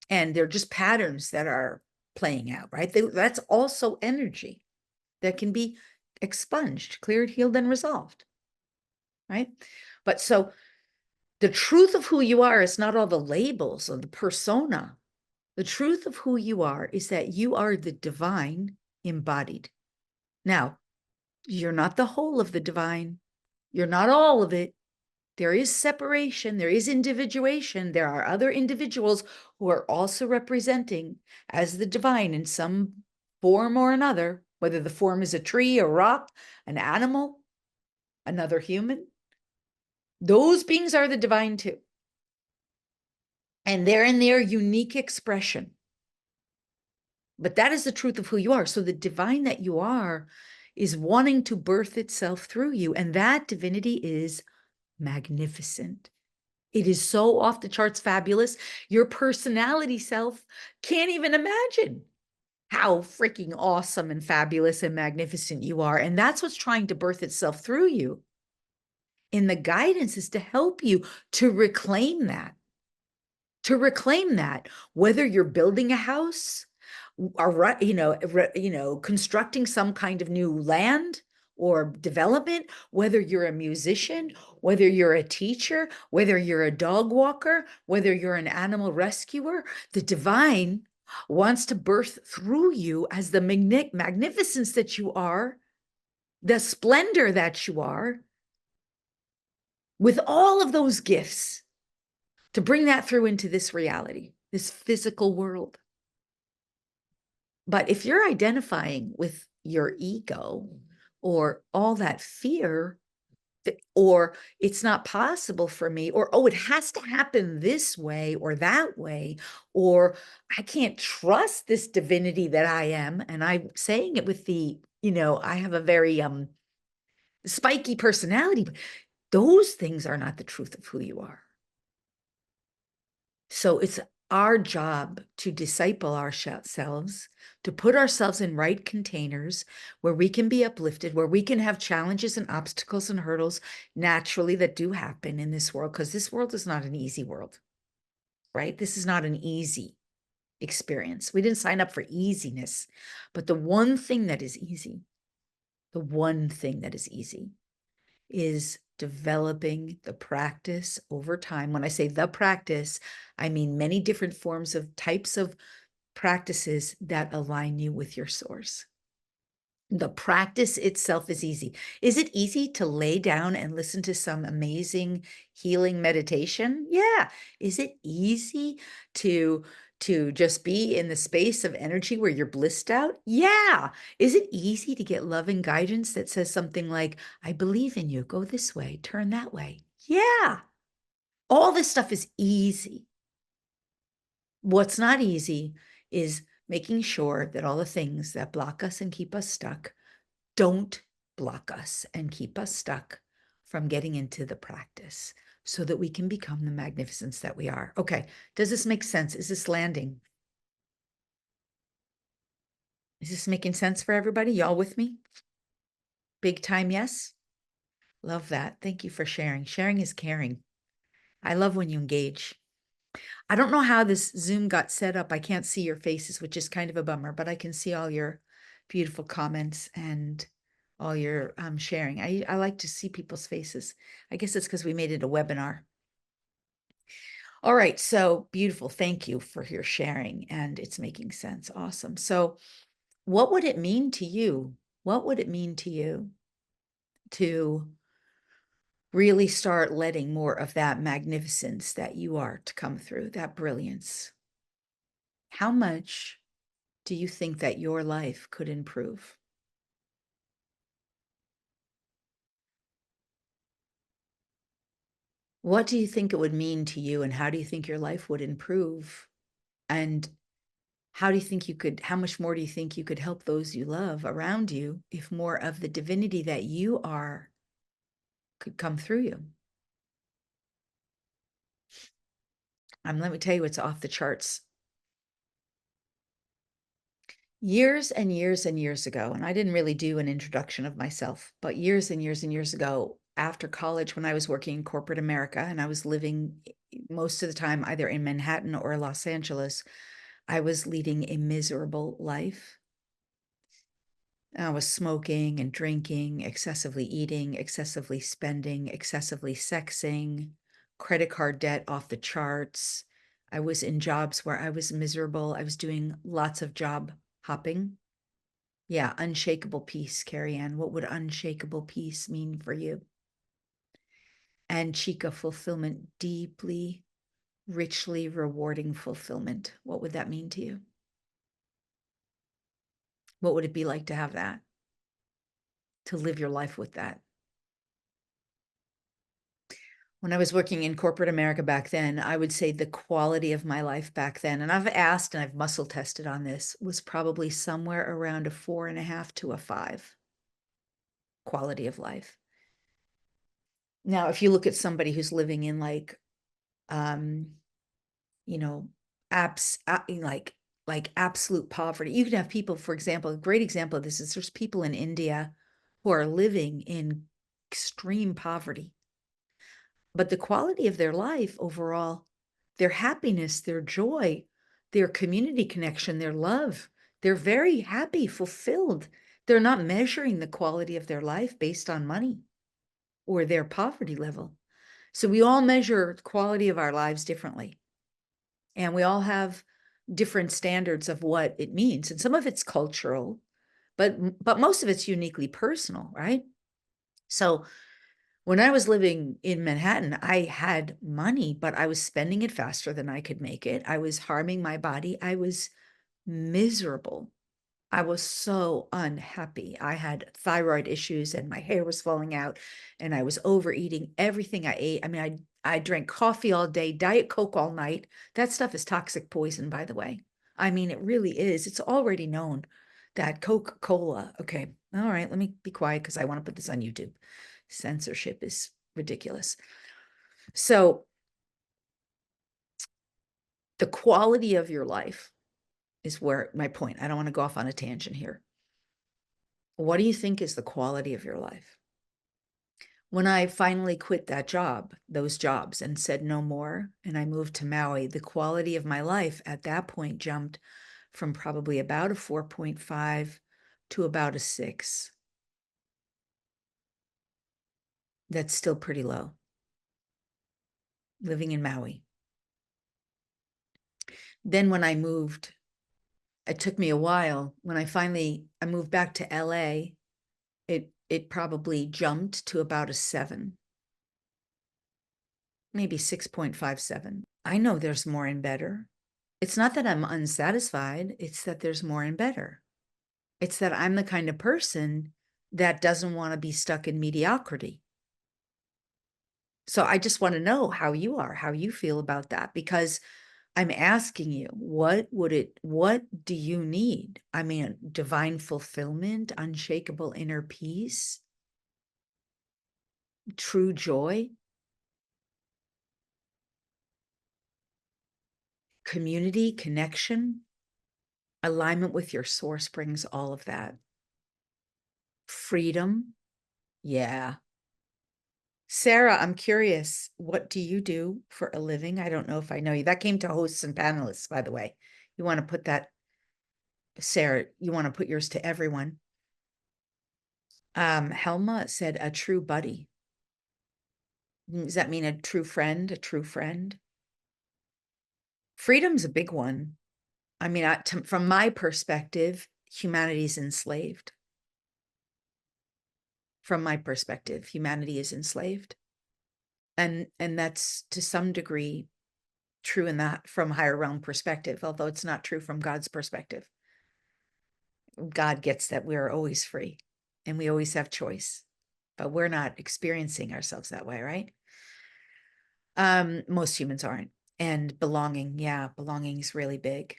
And they're just patterns that are playing out, right? That's also energy that can be expunged, cleared, healed, and resolved, right? But so the truth of who you are is not all the labels of the persona. The truth of who you are is that you are the divine embodied. Now, you're not the whole of the divine. You're not all of it. There is separation. There is individuation. There are other individuals who are also representing as the divine in some form or another, whether the form is a tree, a rock, an animal, another human. Those beings are the divine too. And they're in their unique expression. But that is the truth of who you are. So the divine that you are is wanting to birth itself through you. And that divinity is magnificent. It is so off the charts fabulous. Your personality self can't even imagine how freaking awesome and fabulous and magnificent you are. And that's what's trying to birth itself through you. And the guidance is to help you to reclaim that. To reclaim that, whether you're building a house, or constructing some kind of new land or development, whether you're a musician, whether you're a teacher, whether you're a dog walker, whether you're an animal rescuer, the divine wants to birth through you as the magnificence that you are, the splendor that you are, with all of those gifts, to bring that through into this reality, this physical world. But if you're identifying with your ego or all that fear, or it's not possible for me, or, oh, it has to happen this way or that way, or I can't trust this divinity that I am. And I'm saying it with I have a very spiky personality, but those things are not the truth of who you are. So it's our job to disciple ourselves, to put ourselves in right containers where we can be uplifted, where we can have challenges and obstacles and hurdles naturally that do happen in this world, because this world is not an easy world, right? This is not an easy experience. We didn't sign up for easiness, but the one thing that is easy, the one thing that is easy is developing the practice over time. When I say the practice, I mean many different forms of types of practices that align you with your source. The practice itself is easy. Is it easy to lay down and listen to some amazing healing meditation? Yeah. Is it easy to just be in the space of energy where you're blissed out? Yeah. Is it easy to get loving guidance that says something like, I believe in you, go this way, turn that way? Yeah. All this stuff is easy. What's not easy is making sure that all the things that block us and keep us stuck don't block us and keep us stuck from getting into the practice so that we can become the magnificence that we are. Okay, does this make sense? Is this landing? Is this making sense for everybody? Y'all with me? Big time, yes? Love that. Thank you for sharing. Sharing is caring. I love when you engage. I don't know how this Zoom got set up. I can't see your faces, which is kind of a bummer, but I can see all your beautiful comments and all your sharing. I like to see people's faces. I guess it's because we made it a webinar. All right, so beautiful. Thank you for your sharing, and it's making sense. Awesome. So what would it mean to you? What would it mean to you to really start letting more of that magnificence that you are to come through, that brilliance? How much do you think that your life could improve? What do you think it would mean to you, and how do you think your life would improve? And how do you think how much more do you think you could help those you love around you if more of the divinity that you are could come through you? Let me tell you, it's off the charts. Years and years and years ago, and I didn't really do an introduction of myself, but years and years and years ago, after college, when I was working in corporate America and I was living most of the time either in Manhattan or Los Angeles, I was leading a miserable life. I was smoking and drinking, excessively eating, excessively spending, excessively sexing, credit card debt off the charts. I was in jobs where I was miserable. I was doing lots of job hopping. Yeah, unshakable peace, Carrie Ann. What would unshakable peace mean for you? And Chica, fulfillment, deeply, richly rewarding fulfillment. What would that mean to you? What would it be like to have that? To live your life with that? When I was working in corporate America back then, I would say the quality of my life back then, and I've asked and I've muscle tested on this, was probably somewhere around a 4.5 to a 5 quality of life. Now, if you look at somebody who's living in like, you know, like absolute poverty, you could have people, for example, a great example of this is there's people in India who are living in extreme poverty, but the quality of their life overall, their happiness, their joy, their community connection, their love, they're very happy, fulfilled. They're not measuring the quality of their life based on money or their poverty level. So we all measure the quality of our lives differently. And we all have different standards of what it means. And some of it's cultural, but most of it's uniquely personal, right? So when I was living in Manhattan, I had money, but I was spending it faster than I could make it. I was harming my body. I was miserable. I was so unhappy. I had thyroid issues and my hair was falling out and I was overeating everything I ate. I mean, I drank coffee all day, Diet Coke all night. That stuff is toxic poison, by the way. I mean, it really is. It's already known that Coca-Cola, okay, all right, let me be quiet because I want to put this on YouTube. Censorship is ridiculous. So the quality of your life is where my point. I don't want to go off on a tangent here. What do you think is the quality of your life? When I finally quit that job, those jobs, and said no more, and I moved to Maui, the quality of my life at that point jumped from probably about a 4.5 to about a 6. That's still pretty low, living in Maui. Then when I moved, it took me a while. When I moved back to LA, it probably jumped to about a 7, maybe 6.57. I know there's more and better. It's not that I'm unsatisfied. It's that there's more and better. It's that I'm the kind of person that doesn't want to be stuck in mediocrity. So I just want to know how you are, how you feel about that, because I'm asking you, what do you need? I mean, divine fulfillment, unshakable inner peace, true joy, community, connection, alignment with your source brings all of that. Freedom. Yeah. Sarah, I'm curious, what do you do for a living? I don't know if I know you. That came to hosts and panelists, by the way. You want to put that, Sarah, you want to put yours to everyone. Helma said a true buddy. Does that mean a true friend? A true friend? Freedom's a big one. I mean, from my perspective, humanity's enslaved. From my perspective, humanity is enslaved. And that's to some degree true in that from higher realm perspective, although it's not true from God's perspective. God gets that we're always free and we always have choice, but we're not experiencing ourselves that way, right? Most humans aren't. And belonging, yeah, belonging is really big.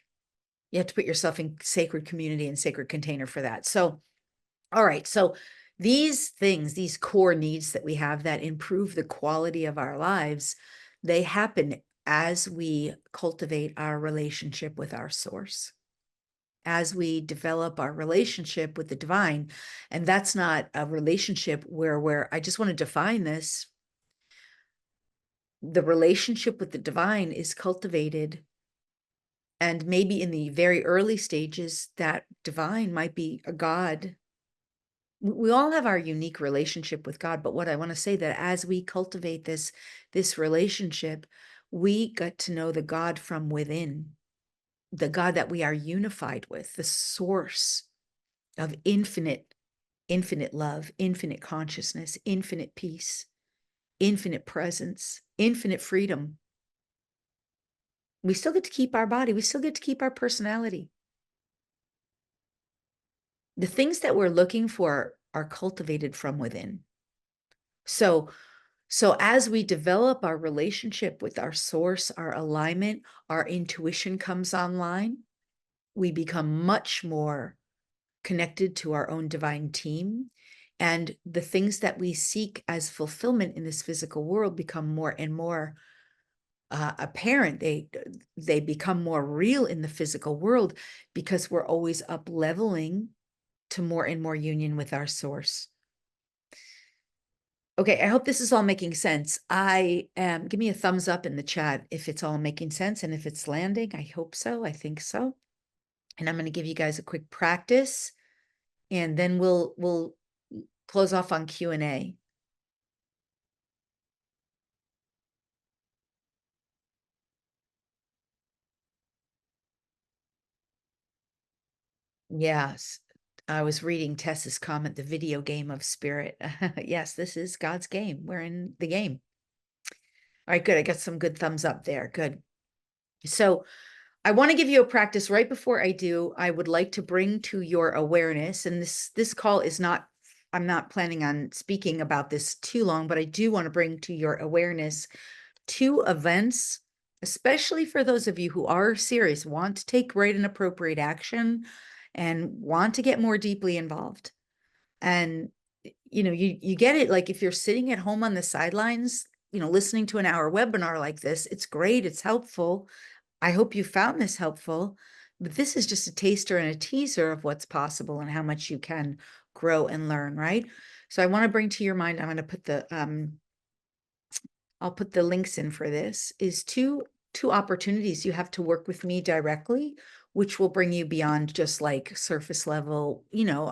You have to put yourself in sacred community and sacred container for that. So, all right. So these things, these core needs that we have that improve the quality of our lives, they happen as we cultivate our relationship with our source, as we develop our relationship with the divine. And that's not a relationship where I just want to define this. The relationship with the divine is cultivated, and maybe in the very early stages, that divine might be a god we all have our unique relationship with God, but what I want to say that as we cultivate this relationship, we get to know the God from within, the God that we are unified with, the source of infinite love, infinite consciousness, infinite peace, infinite presence, infinite freedom. We still get to keep our body. We still get to keep our personality. The things that we're looking for are cultivated from within. So as we develop our relationship with our source, our alignment, our intuition comes online, we become much more connected to our own divine team. And the things that we seek as fulfillment in this physical world become more and more apparent. They become more real in the physical world because we're always up leveling to more and more union with our source. Okay, I hope this is all making sense. Give me a thumbs up in the chat if it's all making sense and if it's landing. I hope so. I think so. And I'm going to give you guys a quick practice, and then we'll close off on Q&A. Yes. I was reading Tess's comment, the video game of spirit. Yes, this is God's game. We're in the game. All right, good. I got some good thumbs up there. Good. So I want to give you a practice. Right before I do, I would like to bring to your awareness, and this call is not, I'm not planning on speaking about this too long, but I do want to bring to your awareness 2 events, especially for those of you who are serious, want to take right and appropriate action and want to get more deeply involved. And you get it, like if you're sitting at home on the sidelines, listening to an hour webinar like this, it's great, it's helpful. I hope you found this helpful, but this is just a taster and a teaser of what's possible and how much you can grow and learn, right? So I want to bring to your mind, I'm going to put I'll put the links in for this, is two opportunities. You have to work with me directly, which will bring you beyond just like surface level,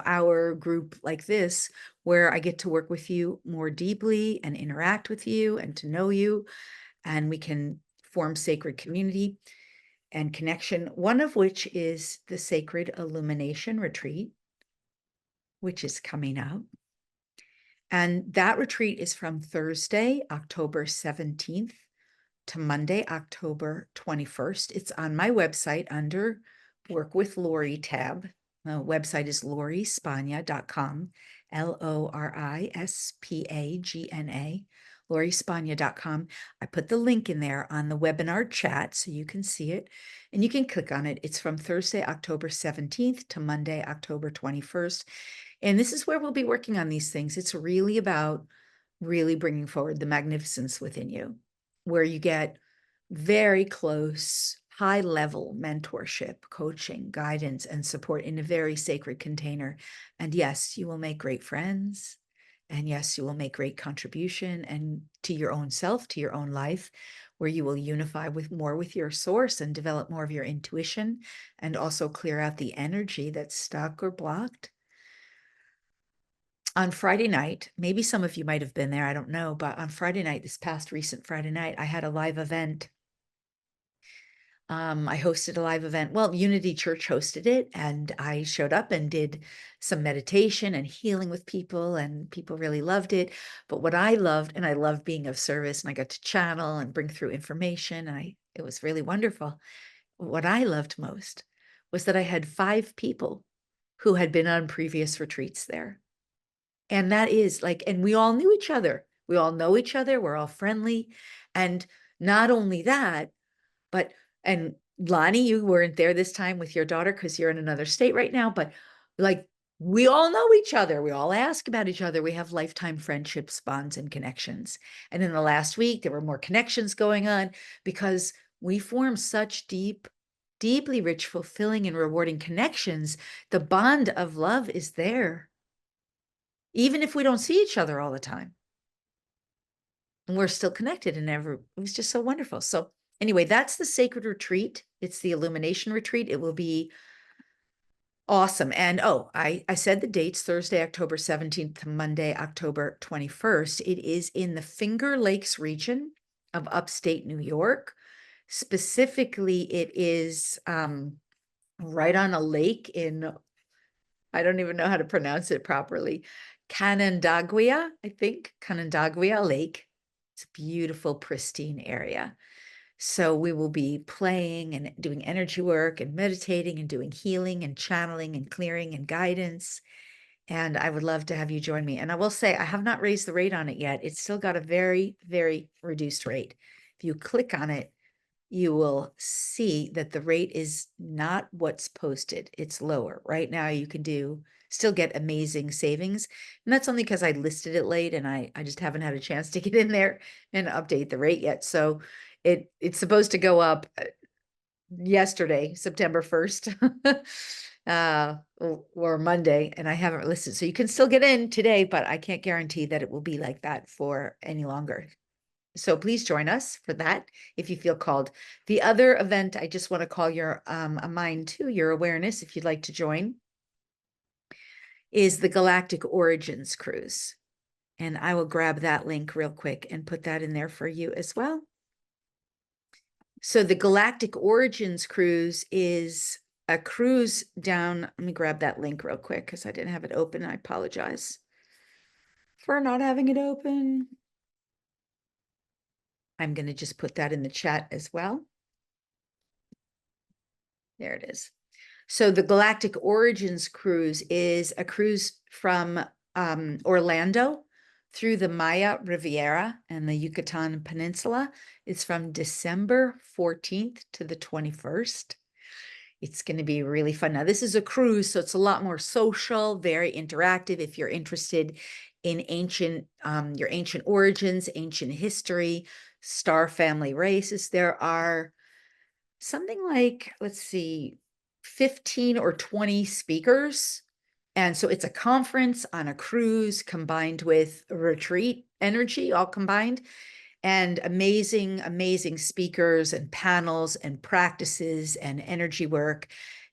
our group like this, where I get to work with you more deeply and interact with you and to know you, and we can form sacred community and connection, one of which is the Sacred Illumination Retreat, which is coming up. And that retreat is from Thursday, October 17th to Monday, October 21st. It's on my website under Work with Lori tab. The website is lorispagna.com, LORISPAGNA, lorispagna.com. I put the link in there on the webinar chat so you can see it and you can click on it. It's from Thursday, October 17th to Monday, October 21st. And this is where we'll be working on these things. It's really about really bringing forward the magnificence within you, where you get very close, high level mentorship, coaching, guidance, and support in a very sacred container. And yes, you will make great friends. And yes, you will make great contribution and to your own self, to your own life, where you will unify more with your source and develop more of your intuition and also clear out the energy that's stuck or blocked. On Friday night, maybe some of you might have been there, I don't know, but on Friday night, this past recent Friday night, I had a live event. I hosted a live event. Well, Unity Church hosted it, and I showed up and did some meditation and healing with people, and people really loved it. But what I loved, and I love being of service, and I got to channel and bring through information, and it was really wonderful. What I loved most was that I had 5 people who had been on previous retreats there. And that is like, and we all knew each other. We all know each other. We're all friendly. And not only that, but, and Lonnie, you weren't there this time with your daughter because you're in another state right now, but like, we all know each other. We all ask about each other. We have lifetime friendships, bonds, and connections. And in the last week, there were more connections going on because we form such deeply rich, fulfilling, and rewarding connections. The bond of love is there, even if we don't see each other all the time. And we're still connected, and it was just so wonderful. So anyway, that's the sacred retreat. It's the illumination retreat. It will be Awesome. And oh, I said the dates, Thursday, October 17th to Monday, October 21st. It is in the Finger Lakes region of upstate New York. Specifically, it is right on a lake in, I don't even know how to pronounce it properly, Canandaigua, I think, Canandaigua Lake. It's a beautiful, pristine area. So we will be playing and doing energy work and meditating and doing healing and channeling and clearing and guidance. And I would love to have you join me. And I will say, I have not raised the rate on it yet. It's still got a very, very reduced rate. If you click on it, you will see that the rate is not what's posted. It's lower. Right now, you can still get amazing savings. And that's only because I listed it late and I just haven't had a chance to get in there and update the rate yet. So it's supposed to go up yesterday, September 1st, or Monday, and I haven't listed. So you can still get in today, but I can't guarantee that it will be like that for any longer. So please join us for that if you feel called. The other event I just want to call your mind to, your awareness, if you'd like to join, is the Galactic Origins Cruise. And I will grab that link real quick and put that in there for you as well. So the Galactic Origins Cruise is a cruise down, let me grab that link real quick because I didn't have it open. I apologize for not having it open. I'm going to just put that in the chat as well. There it is. So the Galactic Origins Cruise is a cruise from Orlando through the Maya Riviera and the Yucatan Peninsula. It's from December 14th to the 21st. It's going to be really fun. Now, this is a cruise, so it's a lot more social, very interactive. If you're interested in your ancient origins, ancient history, star family races, there are something like, let's see, 15 or 20 speakers. And so it's a conference on a cruise combined with a retreat energy, all combined, and amazing, amazing speakers and panels and practices and energy work.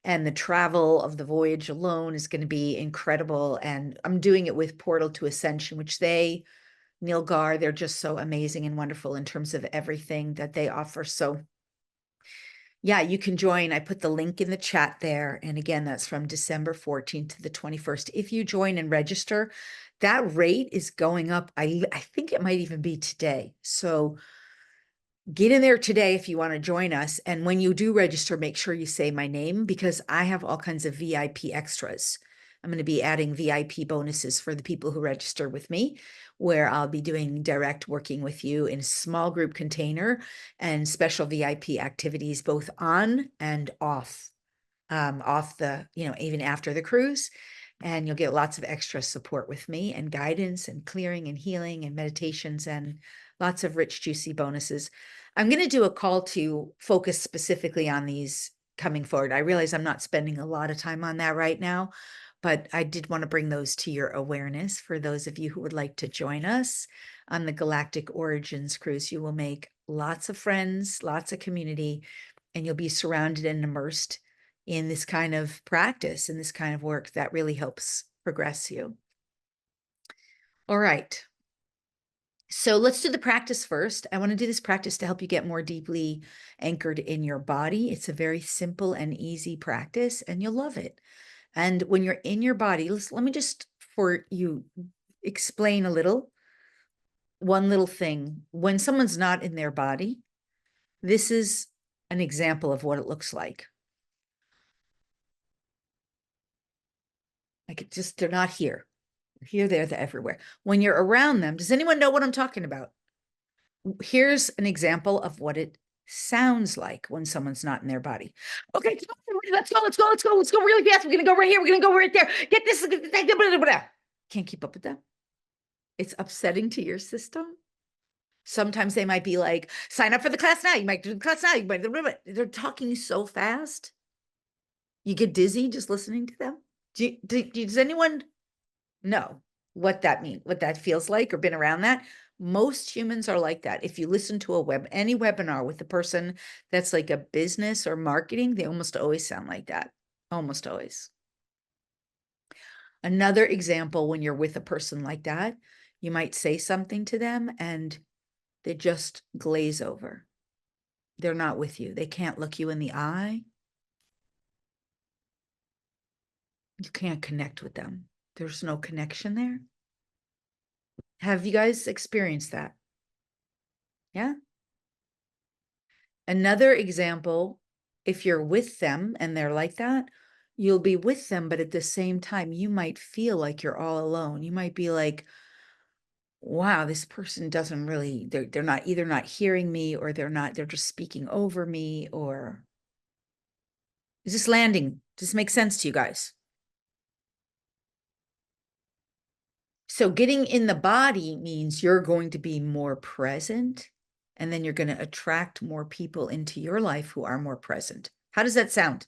And the travel of the voyage alone is going to be incredible. And I'm doing it with Portal to Ascension, which Neil Gar, they're just so amazing and wonderful in terms of everything that they offer. So yeah, you can join. I put the link in the chat there. And again, that's from December 14th to the 21st. If you join and register, that rate is going up. I think it might even be today. So get in there today if you want to join us. And when you do register, make sure you say my name because I have all kinds of VIP extras. I'm going to be adding VIP bonuses for the people who register with me, where I'll be doing direct working with you in a small group container and special VIP activities, both on and off the, even after the cruise. And you'll get lots of extra support with me and guidance and clearing and healing and meditations and lots of rich, juicy bonuses. I'm going to do a call to focus specifically on these coming forward. I realize I'm not spending a lot of time on that right now, but I did want to bring those to your awareness for those of you who would like to join us on the Galactic Origins Cruise. You will make lots of friends, lots of community, and you'll be surrounded and immersed in this kind of practice and this kind of work that really helps progress you. All right. So let's do the practice first. I want to do this practice to help you get more deeply anchored in your body. It's a very simple and easy practice, and you'll love it. And when you're in your body, let me just, for you, explain one little thing. When someone's not in their body, this is an example of what it looks like. They're not here. Here, there, they're everywhere. When you're around them, does anyone know what I'm talking about? Here's an example of what it sounds like when someone's not in their body. Okay, let's go really fast. We're gonna go right here. We're gonna go right there. Get this. Can't keep up with them. It's upsetting to your system. Sometimes they might be like, sign up for the class now. You might do the class now. They're talking so fast. You get dizzy just listening to them. Does anyone know what that feels like or been around that? Most humans are like that. If you listen to any webinar with a person that's like a business or marketing, they almost always sound like that. Almost always. Another example, when you're with a person like that, you might say something to them and they just glaze over. They're not with you. They can't look you in the eye. You can't connect with them. There's no connection there. Have you guys experienced that? Yeah. Another example, if you're with them and they're like that, you'll be with them, but at the same time, you might feel like you're all alone. You might be like, wow, this person doesn't really, they're not either not hearing me or they're just speaking over me. Or is this landing? Does this make sense to you guys? So getting in the body means you're going to be more present, and then you're going to attract more people into your life who are more present. How does that sound?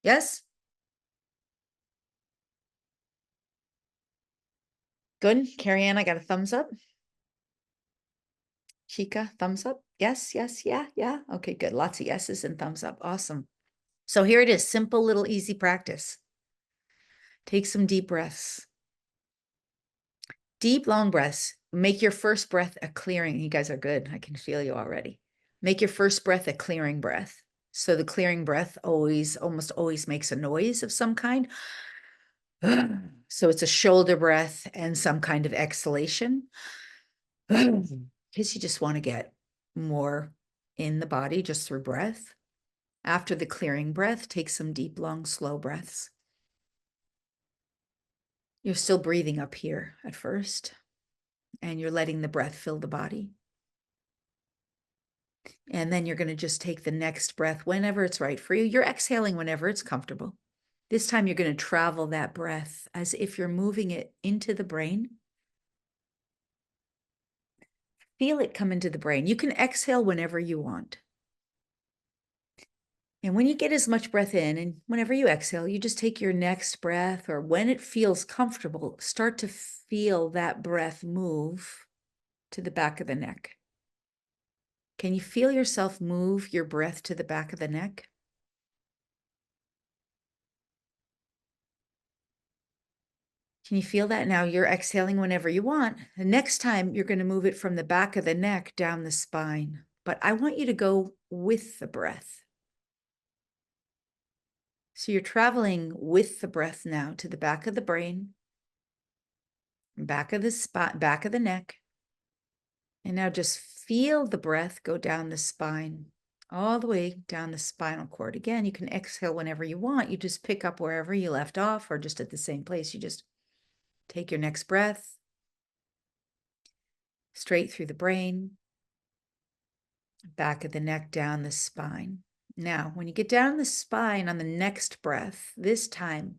Yes? Good. Carrie Ann, I got a thumbs up. Chica, thumbs up. Yes, yes, yeah, yeah. Okay, good. Lots of yeses and thumbs up. Awesome. So here it is. Simple, little, easy practice. Take some deep breaths. Deep, long breaths. Make your first breath a clearing. You guys are good. I can feel you already. Make your first breath a clearing breath. So the clearing breath almost always makes a noise of some kind. So it's a shoulder breath and some kind of exhalation. Because you just want to get more in the body just through breath. After the clearing breath, take some deep, long, slow breaths. You're still breathing up here at first, and you're letting the breath fill the body. And then you're going to just take the next breath whenever it's right for you. You're exhaling whenever it's comfortable. This time you're going to travel that breath as if you're moving it into the brain. Feel it come into the brain. You can exhale whenever you want. And when you get as much breath in, and whenever you exhale, you just take your next breath, or when it feels comfortable, start to feel that breath move to the back of the neck. Can you feel yourself move your breath to the back of the neck? Can you feel that? Now you're exhaling whenever you want. The next time you're going to move it from the back of the neck down the spine. But I want you to go with the breath. So you're traveling with the breath now to the back of the brain, back of the spine, back of the neck. And now just feel the breath go down the spine, all the way down the spinal cord. Again, you can exhale whenever you want. You just pick up wherever you left off, or just at the same place. You just take your next breath straight through the brain, back of the neck, down the spine. Now, when you get down the spine on the next breath, this time,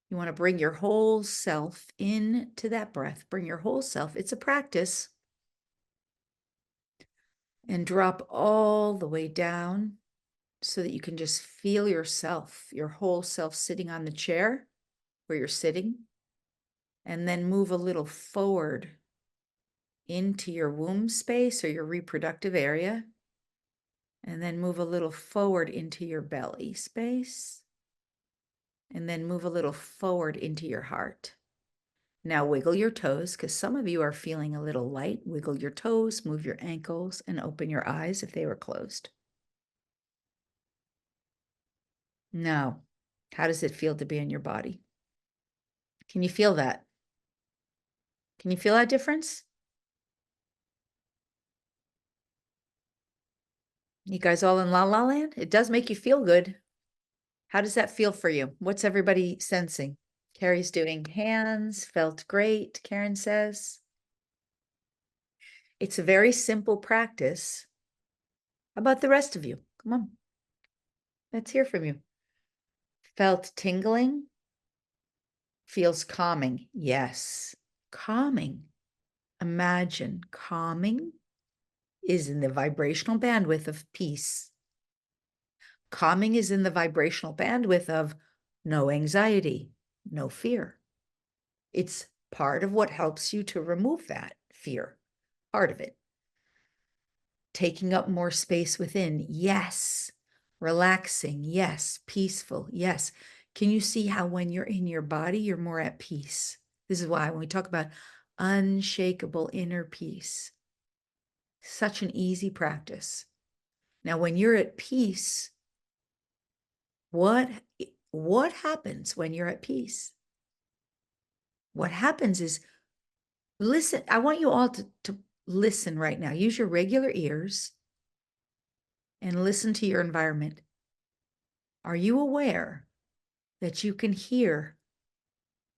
you want to bring your whole self into that breath. Bring your whole self. It's a practice. And drop all the way down so that you can just feel yourself, your whole self sitting on the chair where you're sitting. And then move a little forward into your womb space or your reproductive area. And then move a little forward into your belly space. And then move a little forward into your heart. Now wiggle your toes, because some of you are feeling a little light. Wiggle your toes, move your ankles, and open your eyes if they were closed. Now, how does it feel to be in your body? Can you feel that? Can you feel that difference? You guys all in la la land? It does make you feel good. How does that feel for you? What's everybody sensing? Carrie's doing hands, felt great, Karen says. It's a very simple practice. How about the rest of you? Come on. Let's hear from you. Felt tingling? Feels calming. Yes, calming. Imagine calming is in the vibrational bandwidth of peace. Calming is in the vibrational bandwidth of no anxiety, no fear. It's part of what helps you to remove that fear, part of it. Taking up more space within, yes. Relaxing, yes. Peaceful, yes. Can you see how when you're in your body, you're more at peace? This is why when we talk about unshakable inner peace, such an easy practice. Now, when you're at peace, what happens when you're at peace? What happens is, listen, I want you all to listen right now. Use your regular ears and listen to your environment. Are you aware that you can hear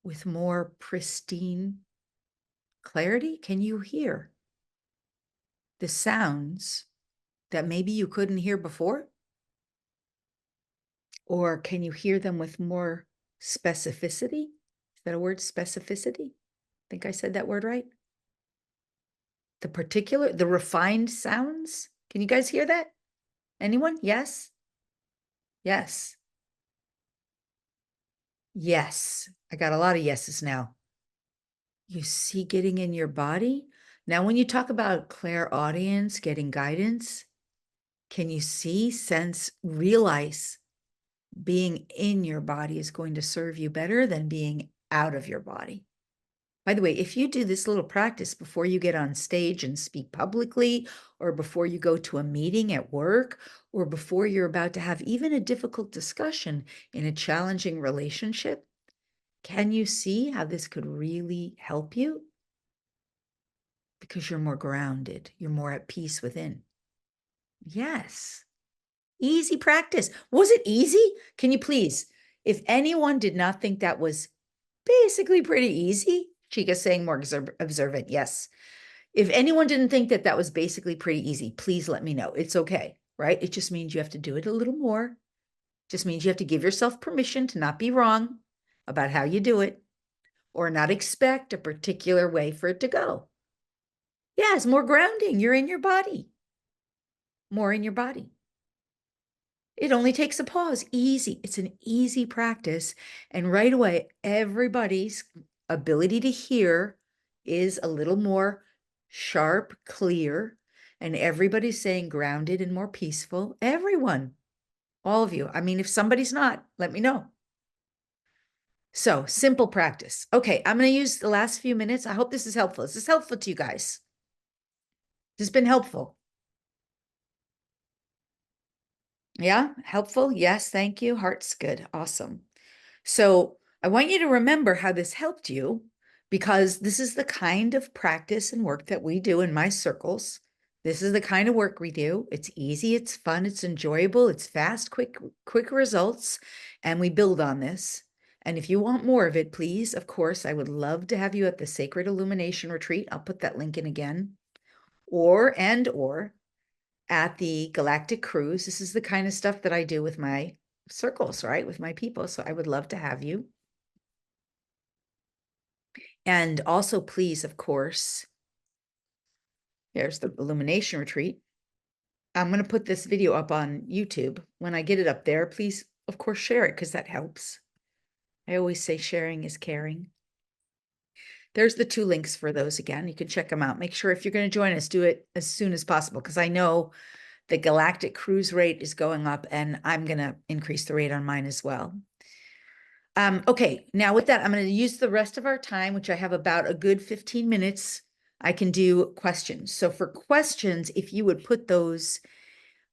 with more pristine clarity? Can you hear the sounds that maybe you couldn't hear before? Or can you hear them with more specificity? Is that a word, specificity? I think I said that word right. The refined sounds. Can you guys hear that? Anyone? Yes? Yes. Yes. I got a lot of yeses now. You see getting in your body? Now, when you talk about clairaudience, getting guidance, can you see, sense, realize being in your body is going to serve you better than being out of your body? By the way, if you do this little practice before you get on stage and speak publicly, or before you go to a meeting at work, or before you're about to have even a difficult discussion in a challenging relationship, can you see how this could really help you? Because you're more grounded, you're more at peace within. Yes. Easy practice. Was it easy? Can you please, if anyone did not think that was basically pretty easy, Chica's saying more observant, yes. If anyone didn't think that that was basically pretty easy, please let me know. It's okay, right? It just means you have to do it a little more. Just means you have to give yourself permission to not be wrong about how you do it, or not expect a particular way for it to go. Yeah, it's more grounding. You're in your body, more in your body. It only takes a pause. Easy. It's an easy practice. And right away, everybody's ability to hear is a little more sharp, clear, and everybody's saying grounded and more peaceful. Everyone, all of you. I mean, if somebody's not, let me know. So simple practice. Okay, I'm going to use the last few minutes. I hope this is helpful. Is this helpful to you guys? This has been helpful. Yeah, helpful. Yes, thank you. Heart's good. Awesome. So I want you to remember how this helped you, because this is the kind of practice and work that we do in my circles. This is the kind of work we do. It's easy, it's fun, it's enjoyable, it's fast, quick results, and we build on this. And if you want more of it, please, of course, I would love to have you at the Sacred Illumination Retreat. I'll put that link in again. Or at the Galactic Cruise. This is the kind of stuff that I do with my circles, right? With my people. So I would love to have you. And also, please, of course, there's the Illumination Retreat. I'm going to put this video up on YouTube. When I get it up there, please, of course, share it, because that helps. I always say sharing is caring. There's the 2 links for those again. You can check them out. Make sure if you're going to join us, do it as soon as possible, because I know the Galactic Cruise rate is going up, and I'm going to increase the rate on mine as well. Okay, now with that, I'm going to use the rest of our time, which I have about a good 15 minutes. I can do questions. So for questions, if you would put those,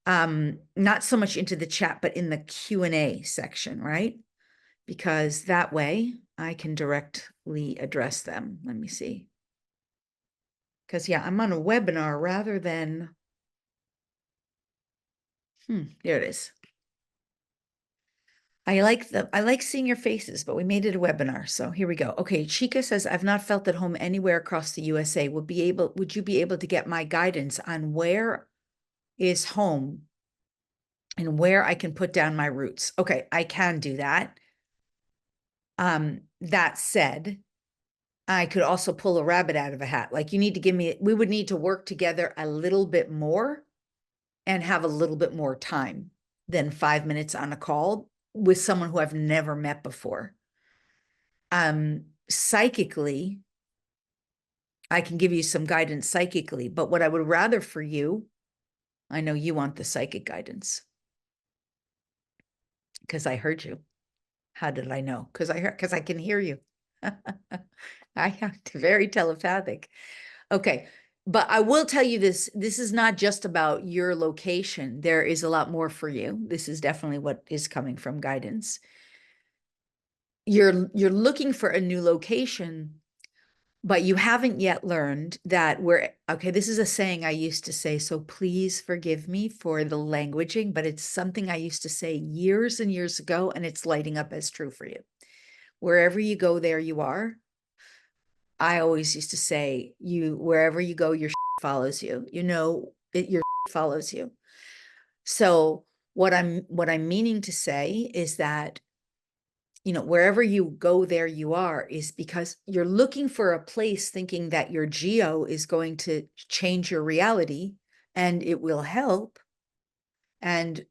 not so much into the chat, but in the Q&A section, right? Because that way I can directly address them. Let me see. Because yeah, I'm on a webinar rather than, there it is. I like seeing your faces, but we made it a webinar. So here we go. Okay. Chica says, I've not felt at home anywhere across the USA. Would you be able to get my guidance on where is home and where I can put down my roots? Okay. I can do that. That said, I could also pull a rabbit out of a hat. Like, we would need to work together a little bit more and have a little bit more time than 5 minutes on a call with someone who I've never met before. Psychically, I can give you some guidance psychically, but what I would rather for you, I know you want the psychic guidance, because I heard you. How did I know? Because I can hear you. I have to very telepathic. Okay. But I will tell you this is not just about your location. There is a lot more for you. This is definitely what is coming from guidance. You're looking for a new location, but you haven't yet learned that okay, this is a saying I used to say, so please forgive me for the languaging, but it's something I used to say years and years ago, and it's lighting up as true for you. Wherever you go, there you are. I always used to say, wherever you go, your follows you. Your follows you. So what I'm meaning to say is that, wherever you go, there you are, is because you're looking for a place thinking that your geo is going to change your reality and it will help. And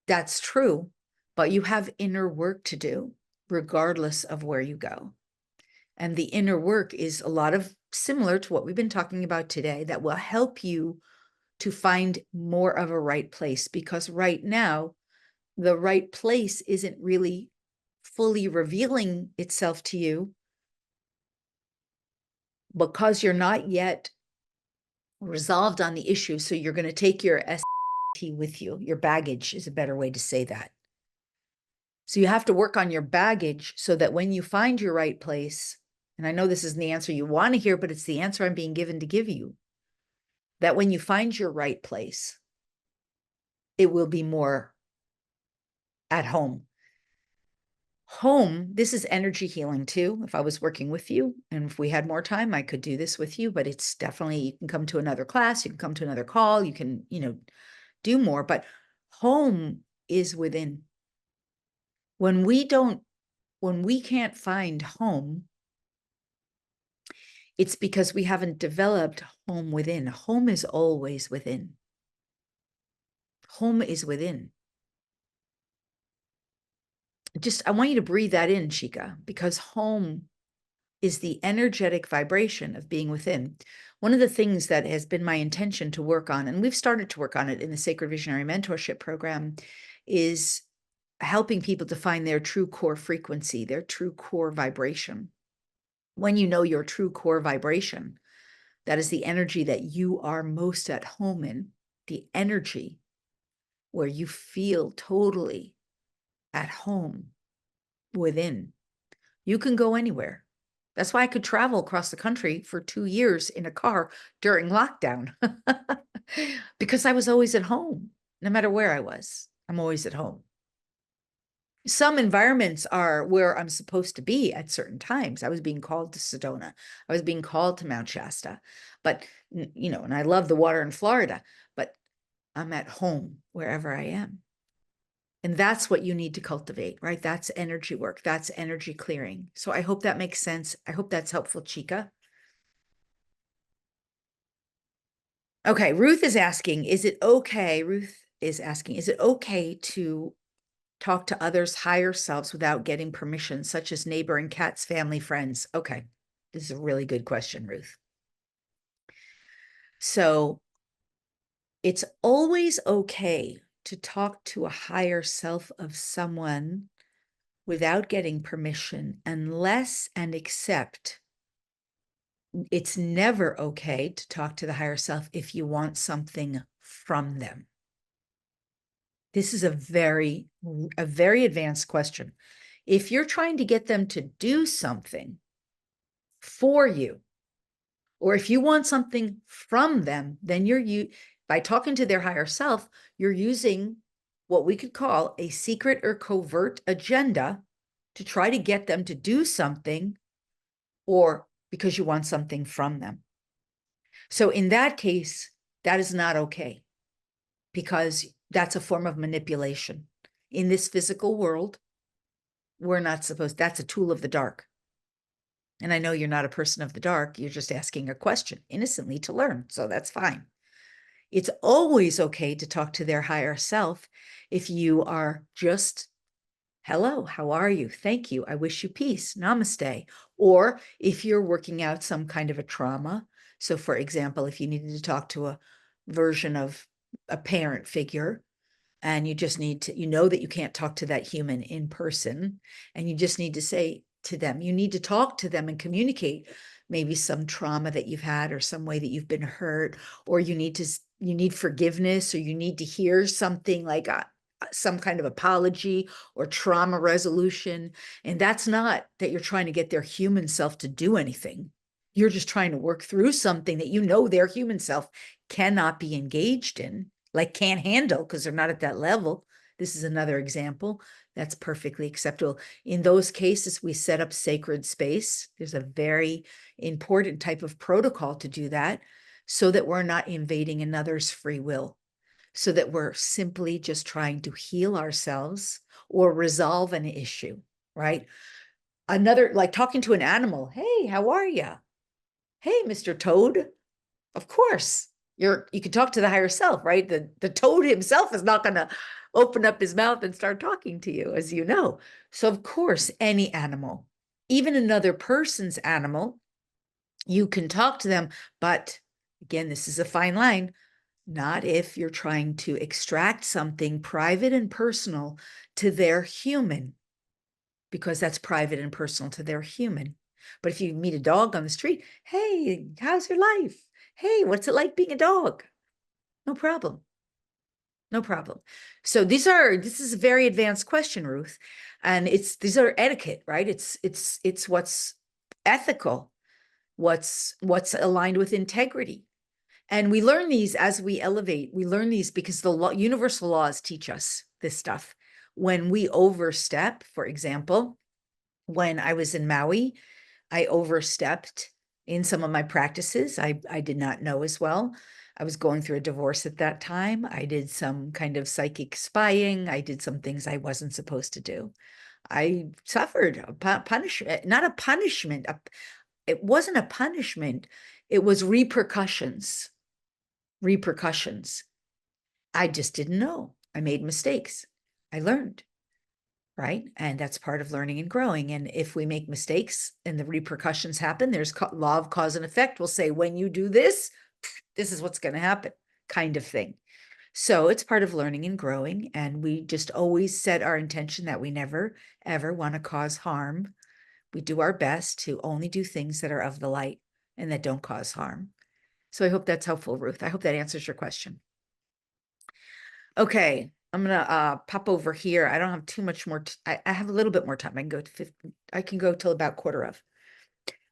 that's true, but you have inner work to do regardless of where you go. And the inner work is a lot of similar to what we've been talking about today that will help you to find more of a right place, because right now, the right place isn't really fully revealing itself to you because you're not yet resolved on the issue. So you're going to take your ST with you. Your baggage is a better way to say that. So you have to work on your baggage so that when you find your right place, and I know this isn't the answer you want to hear, but it's the answer I'm being given to give you, that when you find your right place, it will be more at home. Home, this is energy healing too. If I was working with you and if we had more time, I could do this with you, but it's definitely, you can come to another class, you can come to another call, you can, do more, but home is within. When we can't find home, it's because we haven't developed home within. Home is always within. Home is within. I want you to breathe that in, Chica, because home is the energetic vibration of being within. One of the things that has been my intention to work on, and we've started to work on it in the Sacred Visionary Mentorship Program, is helping people to find their true core frequency, their true core vibration. When you know your true core vibration, that is the energy that you are most at home in, the energy where you feel totally at home within. You can go anywhere. That's why I could travel across the country for 2 years in a car during lockdown because I was always at home, no matter where I was. I'm always at home. Some environments are where I'm supposed to be at certain times. I was being called to Sedona. I was being called to Mount Shasta, but, and I love the water in Florida, but I'm at home wherever I am. And that's what you need to cultivate, right? That's energy work. That's energy clearing. So I hope that makes sense. I hope that's helpful, Chica. Okay, Ruth is asking, is it okay to talk to others' higher selves without getting permission, such as neighboring cats, family, friends? Okay, this is a really good question, Ruth. So it's always okay to talk to a higher self of someone without getting permission, unless and except it's never okay to talk to the higher self if you want something from them. This is a very advanced question. If you're trying to get them to do something for you, or if you want something from them, then by talking to their higher self, you're using what we could call a secret or covert agenda to try to get them to do something, or because you want something from them. So in that case, that is not okay, because that's a form of manipulation. In this physical world, we're not supposed, that's a tool of the dark. And I know you're not a person of the dark. You're just asking a question innocently to learn. So that's fine. It's always okay to talk to their higher self if you are just, hello, how are you? Thank you. I wish you peace. Namaste. Or if you're working out some kind of a trauma. So for example, if you needed to talk to a version of a parent figure, And you just need to, you know that you can't talk to that human in person, and you just need to say to them, you need to talk to them and communicate maybe some trauma that you've had, or some way that you've been hurt, or you need forgiveness, or you need to hear something like some kind of apology or trauma resolution. And that's not that you're trying to get their human self to do anything. You're just trying to work through something that you know their human self cannot be engaged in, like can't handle, because they're not at that level. This is another example that's perfectly acceptable. In those cases, we set up sacred space. There's a very important type of protocol to do that, so that we're not invading another's free will, so that we're simply just trying to heal ourselves or resolve an issue, right? Another, like talking to an animal. Hey, how are you? Hey, Mr. Toad. Of course, you can talk to the higher self, right? The toad himself is not going to open up his mouth and start talking to you, as you know. So of course, any animal, even another person's animal, you can talk to them. But again, this is a fine line. Not if you're trying to extract something private and personal to their human, because that's private and personal to their human. But if you meet a dog on the street, hey, how's your life? Hey, what's it like being a dog? No problem. No problem. So this is a very advanced question, Ruth. And these are etiquette, right? It's what's ethical, what's aligned with integrity. And we learn these as we elevate. We learn these because the universal laws teach us this stuff. When we overstep, for example, when I was in Maui, I overstepped in some of my practices. I did not know as well. I was going through a divorce at that time. I did some kind of psychic spying. I did some things I wasn't supposed to do. I suffered a punishment, not a punishment. It wasn't a punishment. It was repercussions. Repercussions. I just didn't know. I made mistakes. I learned. Right? And that's part of learning and growing. And if we make mistakes and the repercussions happen, there's law of cause and effect. We'll say, when you do this, this is what's going to happen, kind of thing. So it's part of learning and growing. And we just always set our intention that we never, ever want to cause harm. We do our best to only do things that are of the light and that don't cause harm. So I hope that's helpful, Ruth. I hope that answers your question. Okay, I'm gonna pop over here. I don't have too much more. I have a little bit more time. I can go to 50. I can go till about quarter of.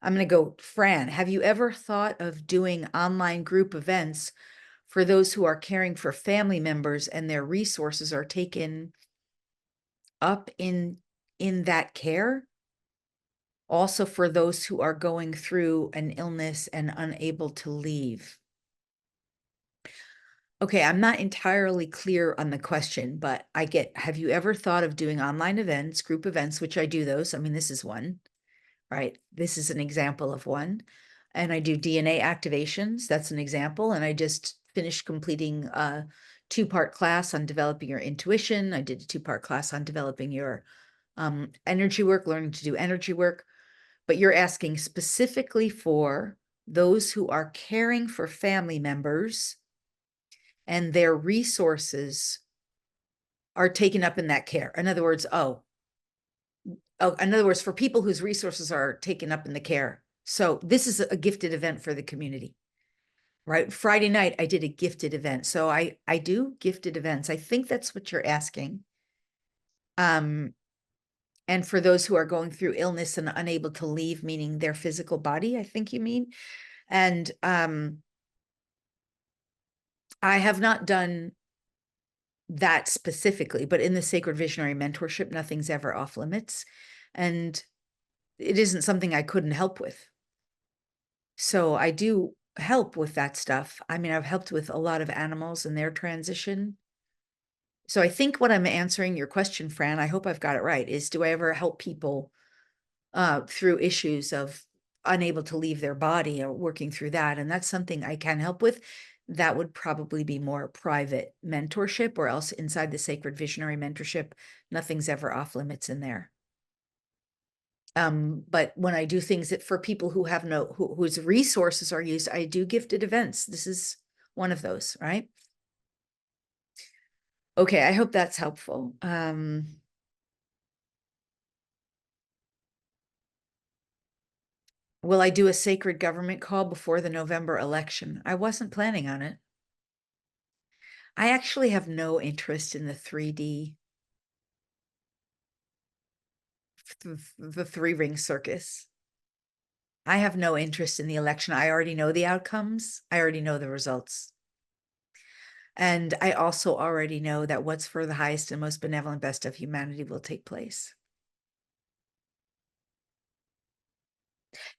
I'm gonna go, Fran. Have you ever thought of doing online group events for those who are caring for family members and their resources are taken up in that care? Also for those who are going through an illness and unable to leave. Okay, I'm not entirely clear on the question, but have you ever thought of doing online events, group events, which I do those? I mean, this is one, right? This is an example of one. And I do DNA activations. That's an example. And I just finished completing a 2-part class on developing your intuition. I did a 2-part class on developing your energy work, learning to do energy work. But you're asking specifically for those who are caring for family members and their resources are taken up in that care. In other words, in other words, for people whose resources are taken up in the care. So this is a gifted event for the community, right? Friday night, I did a gifted event. So I do gifted events. I think that's what you're asking. And for those who are going through illness and unable to leave, meaning their physical body, I think you mean. And I have not done that specifically, but in the Sacred Visionary Mentorship, nothing's ever off limits. And it isn't something I couldn't help with. So I do help with that stuff. I mean, I've helped with a lot of animals and their transition. So I think what I'm answering your question, Fran, I hope I've got it right, is do I ever help people through issues of unable to leave their body or working through that? And that's something I can help with. That would probably be more private mentorship, or else inside the Sacred Visionary Mentorship, nothing's ever off limits in there. But when I do things that for people who have whose resources are used, I do gifted events. This is one of those, right? Okay, I hope that's helpful. Will I do a sacred government call before the November election? I wasn't planning on it. I actually have no interest in the 3D, the three ring circus. I have no interest in the election. I already know the outcomes. I already know the results. And I also already know that what's for the highest and most benevolent best of humanity will take place.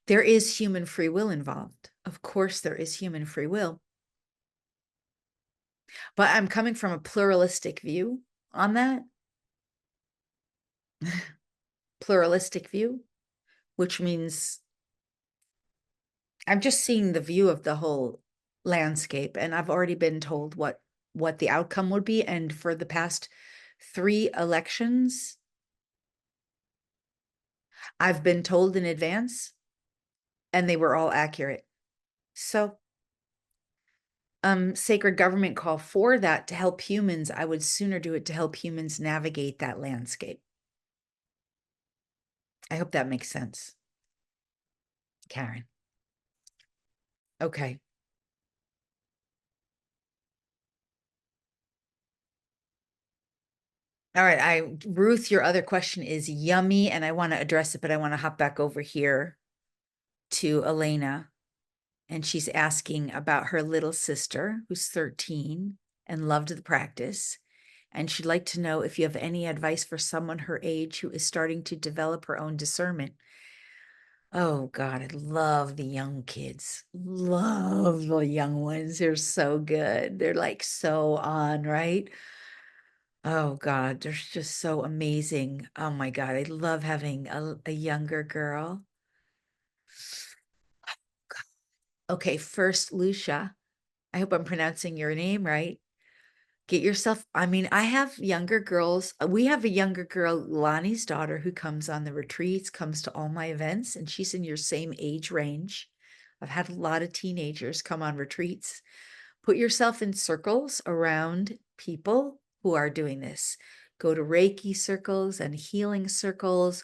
There is human free will involved. Of course, there is human free will. But I'm coming from a pluralistic view on that. Pluralistic view, which means I'm just seeing the view of the whole landscape, and I've already been told what the outcome would be. And for the past 3 elections, I've been told in advance, and they were all accurate. So, sacred government call for that to help humans. I would sooner do it to help humans navigate that landscape. I hope that makes sense, Karen. Okay. All right, Ruth, your other question is yummy, and I want to address it, but I want to hop back over here to Elena. And she's asking about her little sister, who's 13 and loved the practice. And she'd like to know if you have any advice for someone her age who is starting to develop her own discernment. Oh God, I love the young kids. Love the young ones. They're so good. They're like so on, right? Oh God, they're just so amazing. Oh my God, I love having a younger girl. Okay, first, Lucia. I hope I'm pronouncing your name right. Get yourself, I mean, I have younger girls. We have a younger girl, Lonnie's daughter, who comes on the retreats, comes to all my events, and she's in your same age range. I've had a lot of teenagers come on retreats. Put yourself in circles around people who are doing this. Go to Reiki circles and healing circles,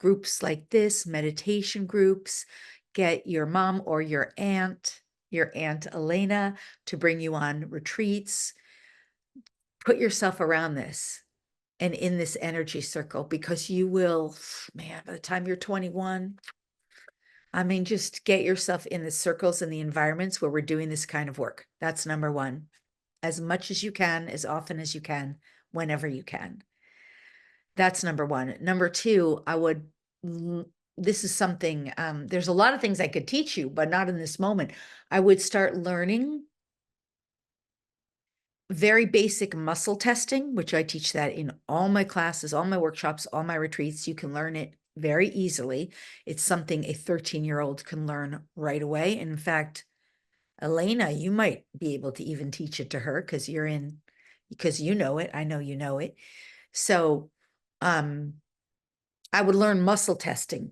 groups like this, meditation groups. Get your mom or your Aunt Elena, to bring you on retreats. Put yourself around this and in this energy circle, because you will, man, by the time you're 21, I mean, just get yourself in the circles and the environments where we're doing this kind of work. That's number one. As much as you can, as often as you can, whenever you can. That's number one. Number two, this is something, there's a lot of things I could teach you, but not in this moment. I would start learning very basic muscle testing, which I teach that in all my classes, all my workshops, all my retreats. You can learn it very easily. It's something a 13-year-old can learn right away. And in fact, Elena, you might be able to even teach it to her because you know it. I know you know it. So I would learn muscle testing.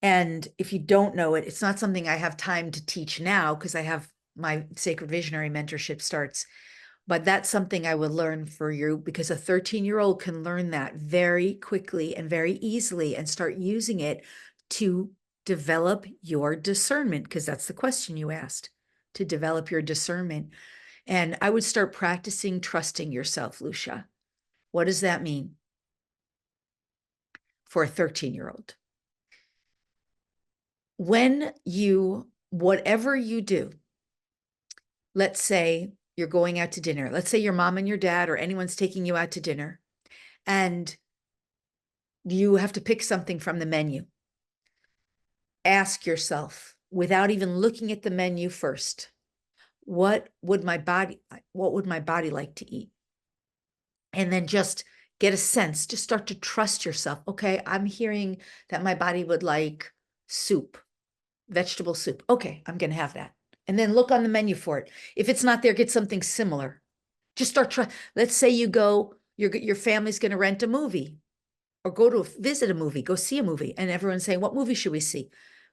And if you don't know it, it's not something I have time to teach now because I have my Sacred Visionary mentorship starts. But that's something I would learn for you, because a 13-year-old can learn that very quickly and very easily and start using it to develop your discernment, because that's the question you asked, to develop your discernment. And I would start practicing trusting yourself, Lucia. What does that mean for a 13-year-old? Whatever you do, let's say you're going out to dinner. Let's say your mom and your dad or anyone's taking you out to dinner, and you have to pick something from the menu. Ask yourself, without even looking at the menu first, what would my body like to eat? And then just get a sense, just start to trust yourself. Okay, I'm hearing that my body would like soup, vegetable soup. Okay, I'm going to have that. And then look on the menu for it. If it's not there, get something similar. Just start trying. Let's say your family's going to rent a movie or go to visit a movie, go see a movie. And everyone's saying, what movie should we see?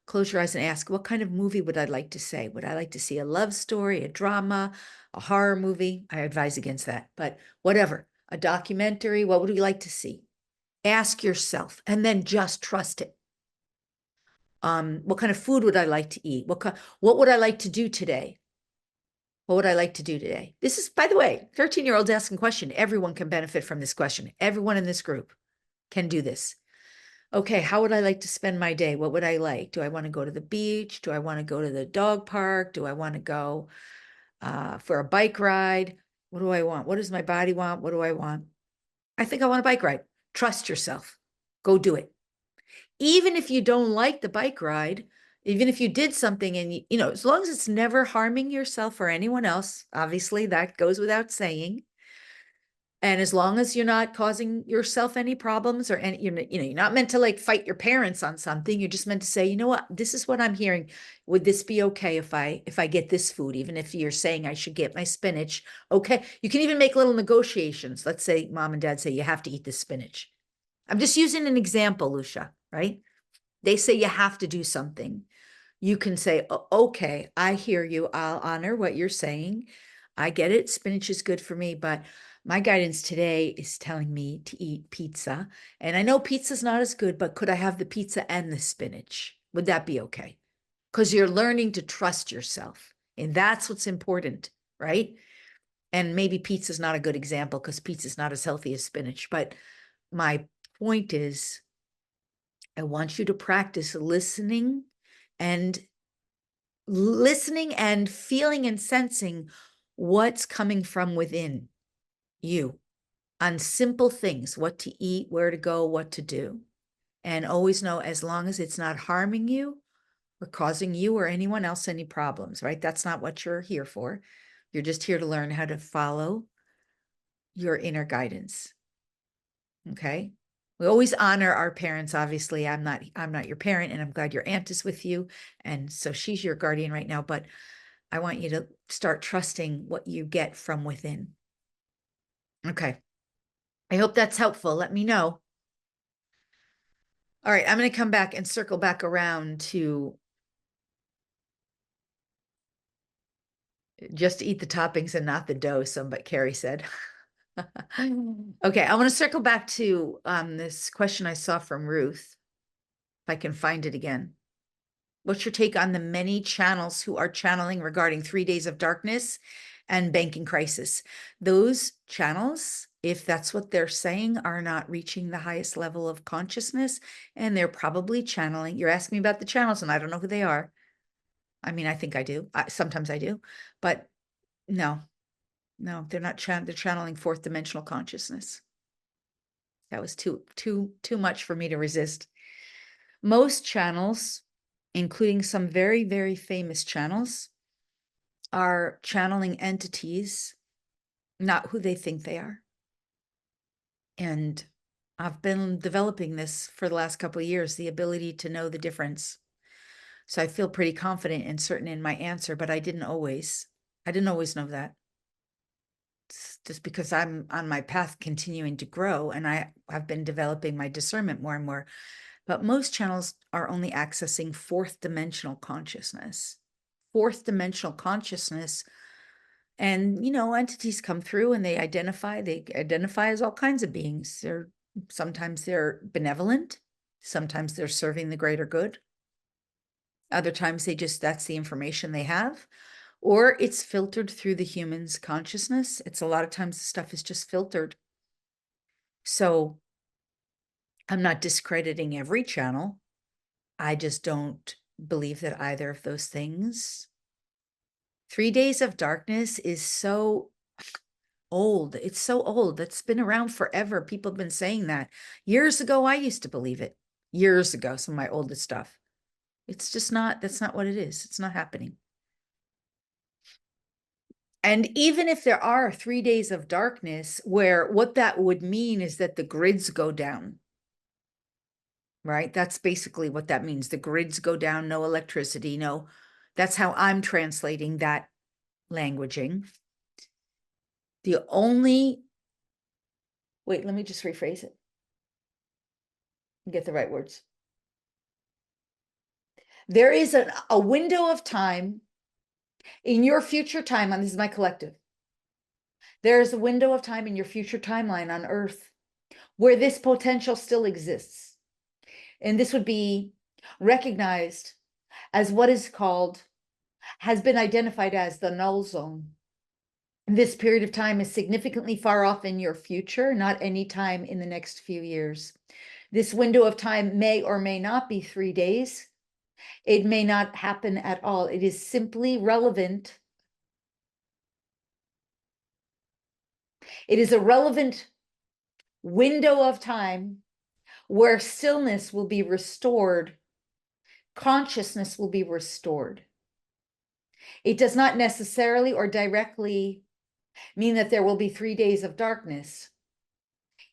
close your eyes and ask, what kind of movie would I like to say? Would I like to see a love story, a drama, a horror movie? I advise against that, but whatever, a documentary, what would you like to see? Ask yourself, and then just trust it. What kind of food would I like to eat? What would I like to do today? What would I like to do today? This is, by the way, 13-year-olds asking question. Everyone can benefit from this question. Everyone in this group can do this. Okay, how would I like to spend my day? What would I like? Do I want to go to the beach? Do I want to go to the dog park? Do I want to go for a bike ride? What do I want? What does my body want? What do I want? I think I want a bike ride. Trust yourself. Go do it. Even if you don't like the bike ride, even if you did something and, as long as it's never harming yourself or anyone else, obviously that goes without saying. And as long as you're not causing yourself any problems or any, you're not meant to like fight your parents on something. You're just meant to say, you know what, this is what I'm hearing. Would this be okay if I get this food, even if you're saying I should get my spinach? Okay. You can even make little negotiations. Let's say mom and dad say you have to eat this spinach. I'm just using an example, Lucia, right? They say you have to do something. You can say, okay, I hear you. I'll honor what you're saying. I get it. Spinach is good for me, but my guidance today is telling me to eat pizza. And I know pizza's not as good, but could I have the pizza and the spinach? Would that be okay? Because you're learning to trust yourself. And that's what's important, right? And maybe pizza's not a good example because pizza's not as healthy as spinach. But my point is, I want you to practice and feeling and sensing what's coming from within you on simple things, what to eat, where to go, what to do. And always know, as long as it's not harming you or causing you or anyone else any problems, right? That's not what you're here for. You're just here to learn how to follow your inner guidance. Okay? We always honor our parents. Obviously, I'm not your parent, and I'm glad your aunt is with you. And so she's your guardian right now, but I want you to start trusting what you get from within. Okay. I hope that's helpful. Let me know. All right. I'm going to come back and circle back around to just eat the toppings and not the dough, but Carrie said. Okay. I want to circle back to this question I saw from Ruth, if I can find it again. What's your take on the many channels who are channeling regarding 3 days of darkness and banking crisis? Those channels, if that's what they're saying, are not reaching the highest level of consciousness, and they're probably channeling. You're asking me about the channels, and I don't know who they are. I mean, I think I do. Sometimes I do, but no, they're not. They're channeling fourth dimensional consciousness. That was too much for me to resist. Most channels, including some very, very famous channels, are channeling entities, not who they think they are. And I've been developing this for the last couple of years, the ability to know the difference. So I feel pretty confident and certain in my answer, but I didn't always know that. It's just because I'm on my path continuing to grow, and I've been developing my discernment more and more. But most channels are only accessing fourth dimensional consciousness. Fourth dimensional consciousness. And, entities come through and they identify as all kinds of beings. Sometimes they're benevolent. Sometimes they're serving the greater good. Other times that's the information they have, or it's filtered through the human's consciousness. It's a lot of times the stuff is just filtered. So I'm not discrediting every channel. I just don't believe that either of those things. 3 days of darkness is so old. It's so old. That's been around forever. People have been saying that. Years ago, I used to believe it. Years ago, some of my oldest stuff. It's just not, that's not what it is. It's not happening. And even if there are 3 days of darkness, where what that would mean is that the grids go down, right? That's basically what that means. The grids go down, no electricity, no. That's how I'm translating that languaging. Wait, let me just rephrase it. Get the right words. There is a window of time in your future timeline. This is my collective. There is a window of time in your future timeline on Earth where this potential still exists. And this would be recognized as what is called, has been identified as the null zone. This period of time is significantly far off in your future, not any time in the next few years. This window of time may or may not be 3 days. It may not happen at all. It is simply relevant. It is a relevant window of time where stillness will be restored, consciousness will be restored. It does not necessarily or directly mean that there will be 3 days of darkness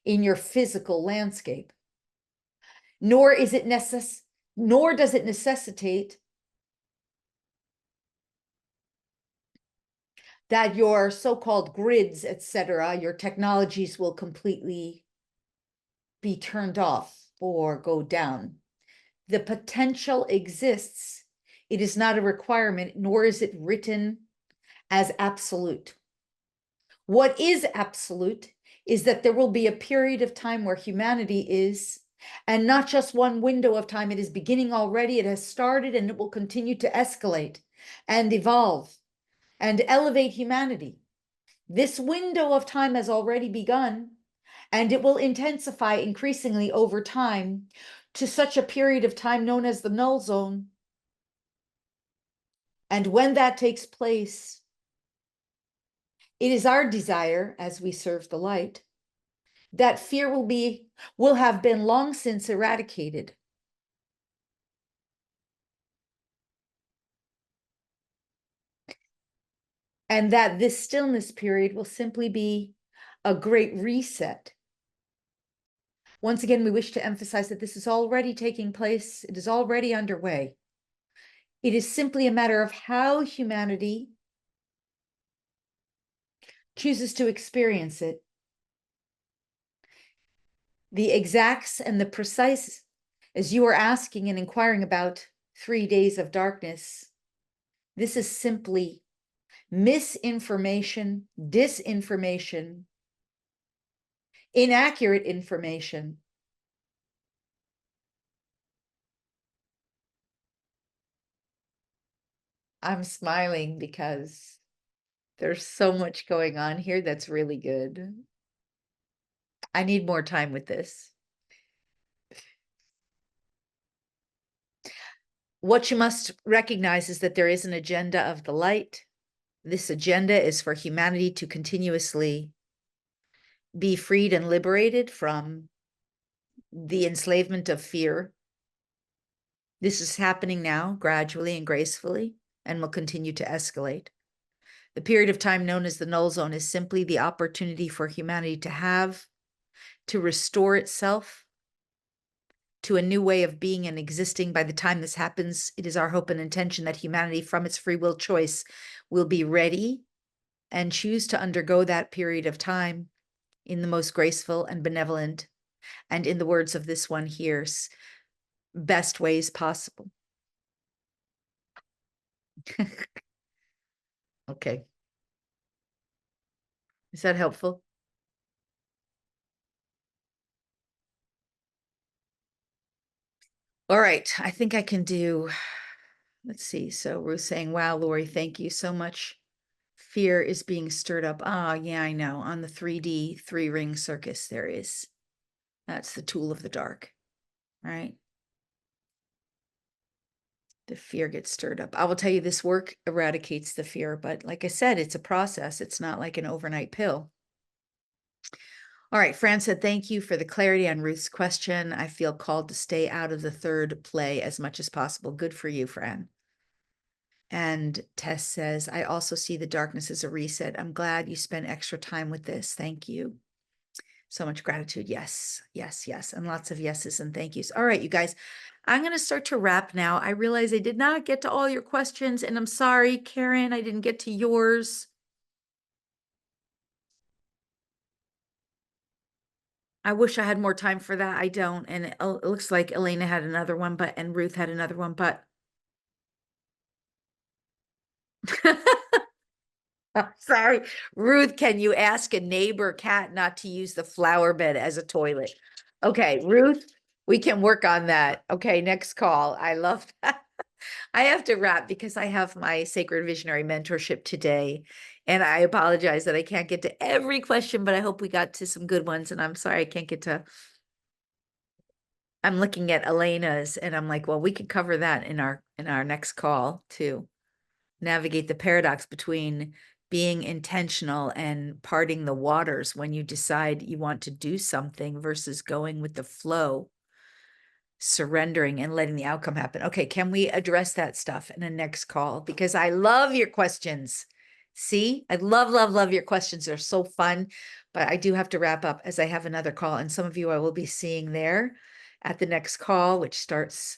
in your physical landscape, nor does it necessitate that your so-called grids, etc., your technologies will completely be turned off or go down. The potential exists. It is not a requirement, nor is it written as absolute. What is absolute is that there will be a period of time where humanity is, and not just one window of time, it is beginning already, it has started, and it will continue to escalate and evolve and elevate humanity. This window of time has already begun, and it will intensify increasingly over time to such a period of time known as the null zone. And when that takes place, it is our desire, as we serve the light, that fear will have been long since eradicated. And that this stillness period will simply be a great reset. Once again, we wish to emphasize that this is already taking place. It is already underway. It is simply a matter of how humanity chooses to experience it. The exacts and the precise, as you are asking and inquiring about 3 days of darkness, this is simply misinformation, disinformation, inaccurate information. I'm smiling because there's so much going on here that's really good. I need more time with this. What you must recognize is that there is an agenda of the light. This agenda is for humanity to continuously be freed and liberated from the enslavement of fear. This is happening now, gradually and gracefully, and will continue to escalate. The period of time known as the null zone is simply the opportunity for humanity to restore itself to a new way of being and existing. By the time this happens, it is our hope and intention that humanity, from its free will choice, will be ready and choose to undergo that period of time in the most graceful and benevolent, and in the words of this one here, best ways possible. Okay. Is that helpful? All right, I think I can do, let's see. So Ruth saying, wow, Lori, thank you so much. Fear is being stirred up. Ah, yeah, I know. On the 3D 3-ring circus, there is. That's the tool of the dark, right? The fear gets stirred up. I will tell you, this work eradicates the fear, but like I said, it's a process. It's not like an overnight pill. All right, Fran said, thank you for the clarity on Ruth's question. I feel called to stay out of the third play as much as possible. Good for you, Fran. And Tess says, I also see the darkness as a reset. I'm glad you spent extra time with this. Thank you. So much gratitude. Yes, yes, yes. And lots of yeses and thank yous. All right, you guys, I'm going to start to wrap now. I realize I did not get to all your questions, and I'm sorry, Karen, I didn't get to yours. I wish I had more time for that. I don't. And it looks like Elena had another one, and Ruth had another one, but I'm sorry. Ruth, can you ask a neighbor cat not to use the flower bed as a toilet? Okay, Ruth, we can work on that. Okay, next call. I love that. I have to wrap because I have my Sacred Visionary mentorship today. And I apologize that I can't get to every question, but I hope we got to some good ones. And I'm sorry I can't get to. I'm looking at Elena's and I'm like, well, we could cover that in our next call to navigate the paradox between being intentional and parting the waters when you decide you want to do something versus going with the flow, surrendering and letting the outcome happen. Okay, can we address that stuff in the next call? Because I love your questions. See, I love, love, love your questions. They're so fun, but I do have to wrap up as I have another call. And some of you I will be seeing there at the next call, which starts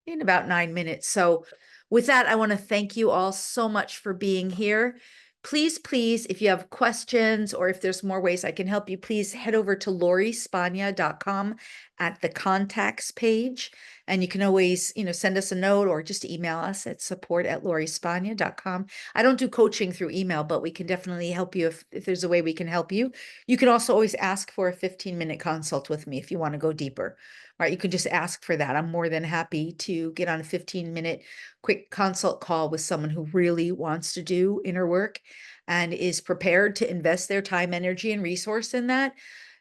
in about 9 minutes. So with that, I want to thank you all so much for being here. Please, please, if you have questions or if there's more ways I can help you, please head over to lorispagna.com at the contacts page. And you can always, send us a note or just email us at support@lorispagna.com. I don't do coaching through email, but we can definitely help you if there's a way we can help you. You can also always ask for a 15-minute consult with me if you want to go deeper. All right, you can just ask for that. I'm more than happy to get on a 15-minute quick consult call with someone who really wants to do inner work and is prepared to invest their time, energy, and resource in that.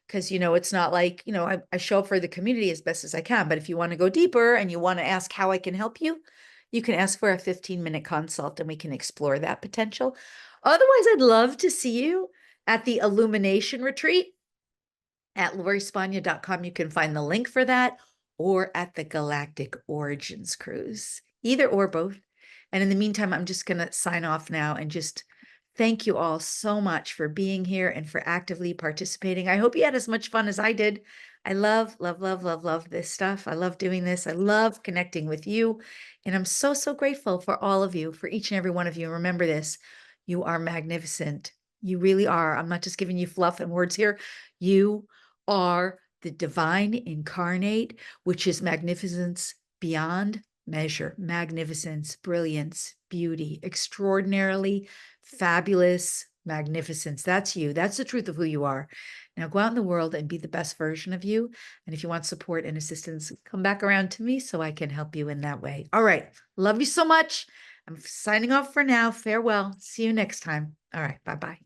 Because, it's not like, I show up for the community as best as I can. But if you want to go deeper and you want to ask how I can help you, you can ask for a 15-minute consult and we can explore that potential. Otherwise, I'd love to see you at the Illumination Retreat at lorispagna.com. You can find the link for that, or at the Galactic Origins Cruise, either or both. And in the meantime, I'm just going to sign off now and just thank you all so much for being here and for actively participating. I hope you had as much fun as I did. I love, love, love, love, love this stuff. I love doing this. I love connecting with you. And I'm so, so grateful for all of you, for each and every one of you. Remember this, you are magnificent. You really are. I'm not just giving you fluff and words here. You are the divine incarnate, which is magnificence beyond measure, magnificence, brilliance, beauty, extraordinarily fabulous magnificence. That's you. That's the truth of who you are. Now go out in the world and be the best version of you. And if you want support and assistance, come back around to me so I can help you in that way. All right. Love you so much. I'm signing off for now. Farewell. See you next time. All right. Bye-bye.